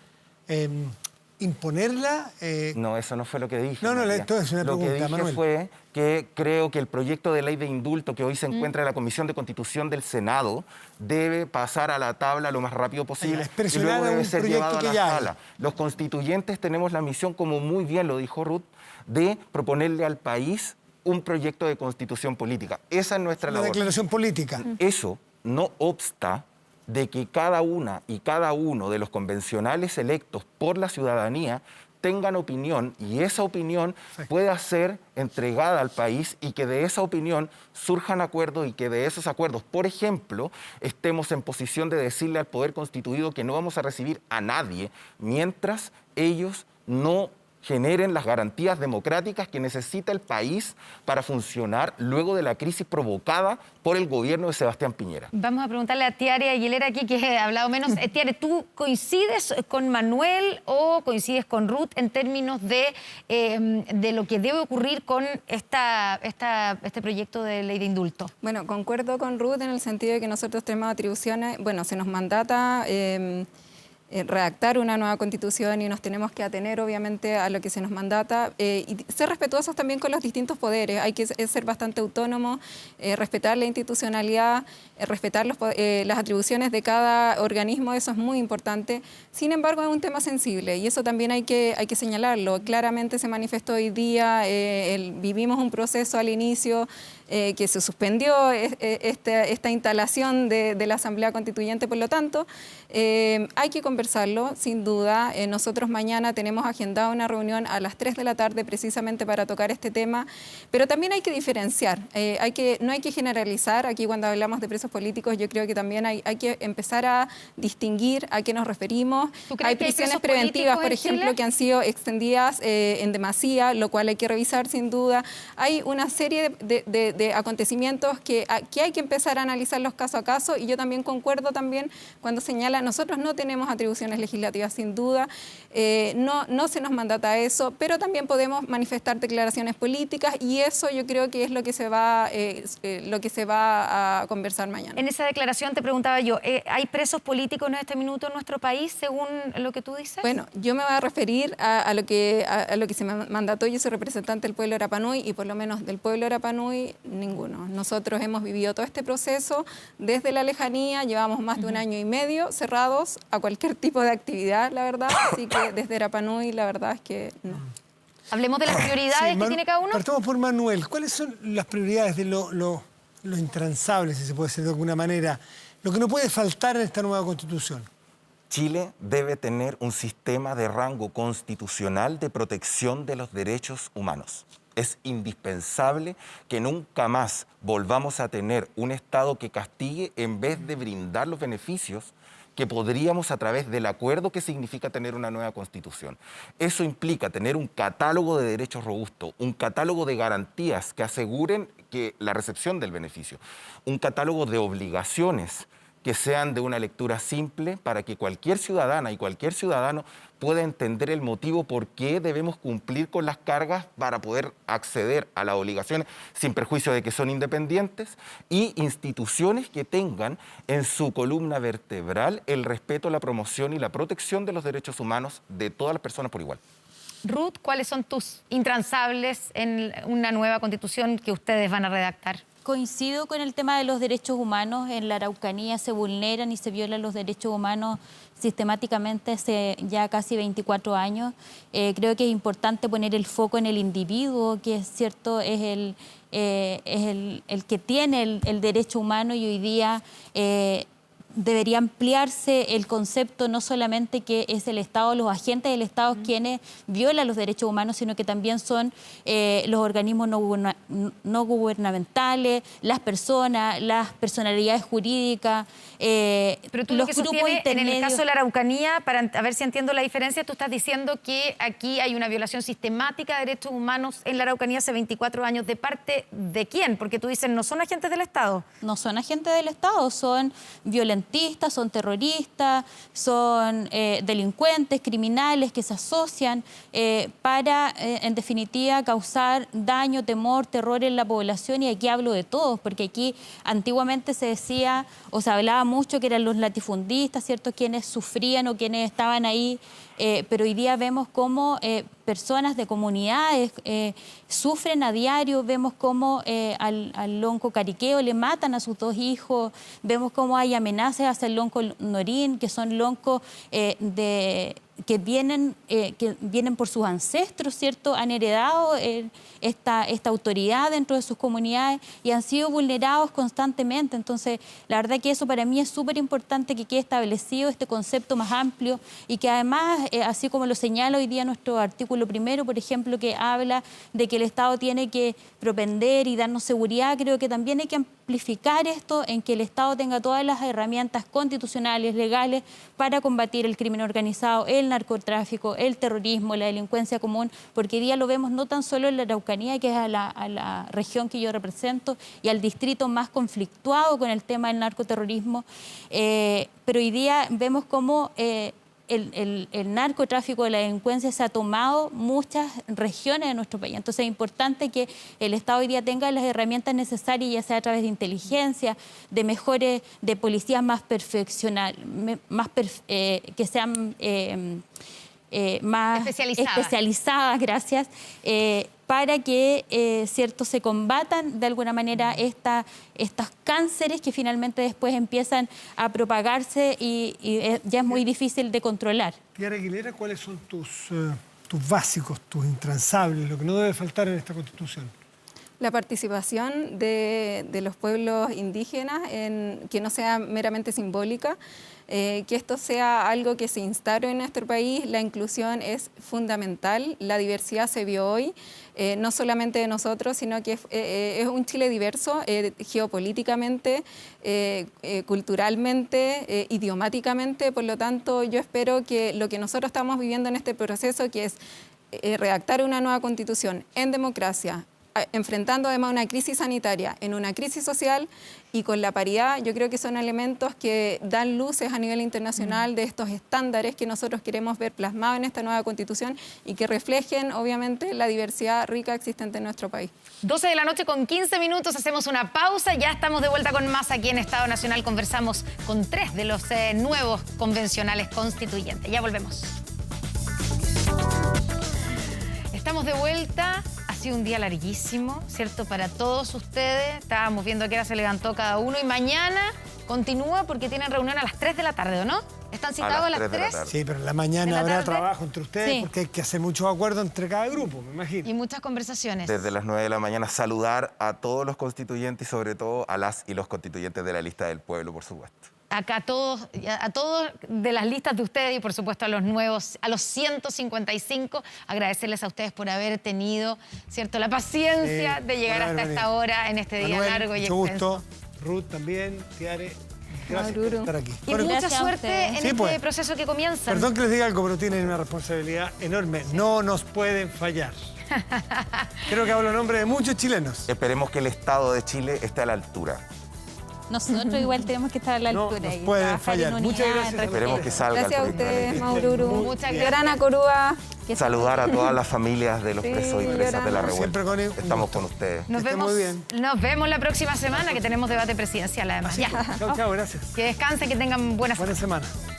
imponerla. No, eso no fue lo que dije. No, esto es una pregunta, Lo que dije Manuel. fue que creo que el proyecto de ley de indulto que hoy se encuentra en la Comisión de Constitución del Senado debe pasar a la tabla lo más rápido posible y luego debe ser llevado a la sala. Los constituyentes tenemos la misión, como muy bien lo dijo Ruth, de proponerle al país un proyecto de constitución política. Esa es nuestra labor. Una declaración política. Eso no obsta de que cada una y cada uno de los convencionales electos por la ciudadanía tengan opinión y esa opinión pueda ser entregada al país y que de esa opinión surjan acuerdos y que de esos acuerdos, por ejemplo, estemos en posición de decirle al poder constituido que no vamos a recibir a nadie mientras ellos no generen las garantías democráticas que necesita el país para funcionar luego de la crisis provocada por el gobierno de Sebastián Piñera. Vamos a preguntarle a Tiare Aguilera aquí, que ha hablado menos. Tiare, ¿tú coincides con Manuel o coincides con Ruth en términos de lo que debe ocurrir con este proyecto de ley de indulto? Bueno, concuerdo con Ruth en el sentido de que nosotros tenemos atribuciones, bueno, se nos mandata redactar una nueva constitución y nos tenemos que atener obviamente a lo que se nos mandata y ser respetuosos también con los distintos poderes. Hay que ser bastante autónomo, respetar la institucionalidad, respetar las atribuciones de cada organismo, eso es muy importante. Sin embargo, es un tema sensible y eso también hay que señalarlo. Claramente se manifestó hoy día, vivimos un proceso al inicio que se suspendió esta instalación de la Asamblea Constituyente, por lo tanto, hay que conversarlo, sin duda. Nosotros mañana tenemos agendada una reunión a las 3 de la tarde precisamente para tocar este tema, pero también hay que diferenciar, no hay que generalizar. Aquí cuando hablamos de presos políticos yo creo que también hay que empezar a distinguir a qué nos referimos. Hay prisiones preventivas, por ejemplo, que han sido extendidas en demasía, lo cual hay que revisar sin duda. Hay una serie de acontecimientos que hay que empezar a analizarlos caso a caso y yo también concuerdo también cuando señala, nosotros no tenemos atribuciones legislativas sin duda, no se nos mandata eso, pero también podemos manifestar declaraciones políticas y eso yo creo que es lo que se va a conversar mañana. En esa declaración te preguntaba yo, ¿hay presos políticos en este minuto en nuestro país según lo que tú dices? Bueno, yo me voy a referir a lo que se me mandató. Yo soy representante del pueblo de Rapa Nui y por lo menos del pueblo de Rapa Nui ninguno. Nosotros hemos vivido todo este proceso desde la lejanía, llevamos más de un año y medio cerrados a cualquier tipo de actividad, la verdad, así que desde Rapa Nui la verdad es que no. Hablemos de las prioridades que tiene cada uno. Partamos por Manuel. ¿Cuáles son las prioridades de lo intransable, si se puede decir de alguna manera, lo que no puede faltar en esta nueva Constitución? Chile debe tener un sistema de rango constitucional de protección de los derechos humanos. Es indispensable que nunca más volvamos a tener un Estado que castigue en vez de brindar los beneficios que podríamos a través del acuerdo que significa tener una nueva Constitución. Eso implica tener un catálogo de derechos robusto, un catálogo de garantías que aseguren la recepción del beneficio, un catálogo de obligaciones que sean de una lectura simple para que cualquier ciudadana y cualquier ciudadano pueda entender el motivo por qué debemos cumplir con las cargas para poder acceder a las obligaciones sin perjuicio de que son independientes y instituciones que tengan en su columna vertebral el respeto, la promoción y la protección de los derechos humanos de todas las personas por igual. Ruth, ¿cuáles son tus intransables en una nueva Constitución que ustedes van a redactar? Coincido con el tema de los derechos humanos. En la Araucanía se vulneran y se violan los derechos humanos sistemáticamente hace ya casi 24 años. Creo que es importante poner el foco en el individuo, que es cierto, es el que tiene el derecho humano y hoy día debería ampliarse el concepto no solamente que es el Estado, los agentes del Estado quienes violan los derechos humanos, sino que también son los organismos no gubernamentales, las personas, las personalidades jurídicas, Pero tú los lo que grupos sostienes, en el intermedios. caso de la Araucanía, para a ver si entiendo la diferencia, tú estás diciendo que aquí hay una violación sistemática de derechos humanos en la Araucanía hace 24 años. ¿De parte de quién? Porque tú dices, no son agentes del Estado. No son agentes del Estado, son violentistas, son terroristas, son delincuentes, criminales que se asocian para, en definitiva, causar daño, temor, terror en la población. Y aquí hablo de todos, porque aquí antiguamente se decía o se hablaba mucho que eran los latifundistas, ¿cierto?, quienes sufrían o quienes estaban ahí, pero hoy día vemos cómo personas de comunidades sufren a diario, vemos cómo al lonco Cariqueo le matan a sus 2 hijos, vemos cómo hay amenazas hacia el lonco Norín, que son loncos que vienen por sus ancestros, ¿cierto? Han heredado esta autoridad dentro de sus comunidades y han sido vulnerados constantemente. Entonces, la verdad que eso para mí es súper importante, que quede establecido este concepto más amplio y que además, así como lo señala hoy día nuestro artículo primero, por ejemplo, que habla de que el Estado tiene que propender y darnos seguridad, creo que también hay que amplificar esto en que el Estado tenga todas las herramientas constitucionales, legales, para combatir el crimen organizado, el narcotráfico, el terrorismo, la delincuencia común, porque hoy día lo vemos no tan solo en la Araucanía, que es a la región que yo represento y al distrito más conflictuado con el tema del narcoterrorismo, pero hoy día vemos cómo el narcotráfico, la delincuencia se ha tomado muchas regiones de nuestro país. Entonces es importante que el Estado hoy día tenga las herramientas necesarias, ya sea a través de inteligencia, de mejores, de policías más perfeccionadas, que sean más especializadas, gracias, para que cierto, se combatan de alguna manera estos cánceres que finalmente después empiezan a propagarse y ya es muy difícil de controlar. Tiara Aguilera, ¿cuáles son tus básicos, tus intransables, lo que no debe faltar en esta Constitución? La participación de los pueblos indígenas, que no sea meramente simbólica, que esto sea algo que se instaure en nuestro país. La inclusión es fundamental, la diversidad se vio hoy, no solamente de nosotros, sino que es un Chile diverso, geopolíticamente, culturalmente, idiomáticamente. Por lo tanto, yo espero que lo que nosotros estamos viviendo en este proceso, que es redactar una nueva Constitución en democracia, enfrentando además una crisis sanitaria, en una crisis social y con la paridad, yo creo que son elementos que dan luces a nivel internacional de estos estándares que nosotros queremos ver plasmados en esta nueva Constitución y que reflejen, obviamente, la diversidad rica existente en nuestro país. 12 de la noche con 15 minutos, hacemos una pausa, ya estamos de vuelta con más aquí en Estado Nacional. Conversamos con 3 de los nuevos convencionales constituyentes. Ya volvemos. Estamos de vuelta. Ha sido un día larguísimo, ¿cierto? Para todos ustedes. Estábamos viendo a qué hora se levantó cada uno y mañana continúa porque tienen reunión a las 3 de la tarde, ¿o no? ¿Están citados a las 3? Sí, pero en la mañana habrá trabajo entre ustedes Sí. porque hay que hacer muchos acuerdos entre cada grupo, me imagino. Y muchas conversaciones. Desde las 9 de la mañana saludar a todos los constituyentes y sobre todo a las y los constituyentes de la lista del pueblo, por supuesto. Acá a todos de las listas de ustedes y por supuesto a los nuevos, a los 155, agradecerles a ustedes por haber tenido, ¿cierto?, la paciencia de llegar hasta esta hora en este día Manuel, largo y mucho extenso. gusto. Ruth también, Tiare, gracias por Maururu. estar aquí. Y Bueno, mucha gracias a suerte ustedes. en Sí, este pues. proceso que comienza. perdón que les diga algo, pero tienen una responsabilidad enorme. No nos pueden fallar. Creo que hablo en nombre de muchos chilenos. Esperemos que el Estado de Chile esté a la altura. Nosotros igual tenemos que estar a la No altura. nos y pueden trabajar fallar. en Muchas unidad, gracias. en Esperemos que salga Gracias a el proyecto de ustedes, ley. Maururu. Muchas gracias. Llorana Corúa. que Saludar a todas las familias de los presos y presas de la lloramos. revuelta. Siempre con un Estamos gusto. con ustedes. Nos Que esté vemos, muy bien. nos vemos la próxima semana que tenemos debate presidencial además. Ya. Chao, chao, gracias. Que descansen, que tengan buena semana. Buena semana.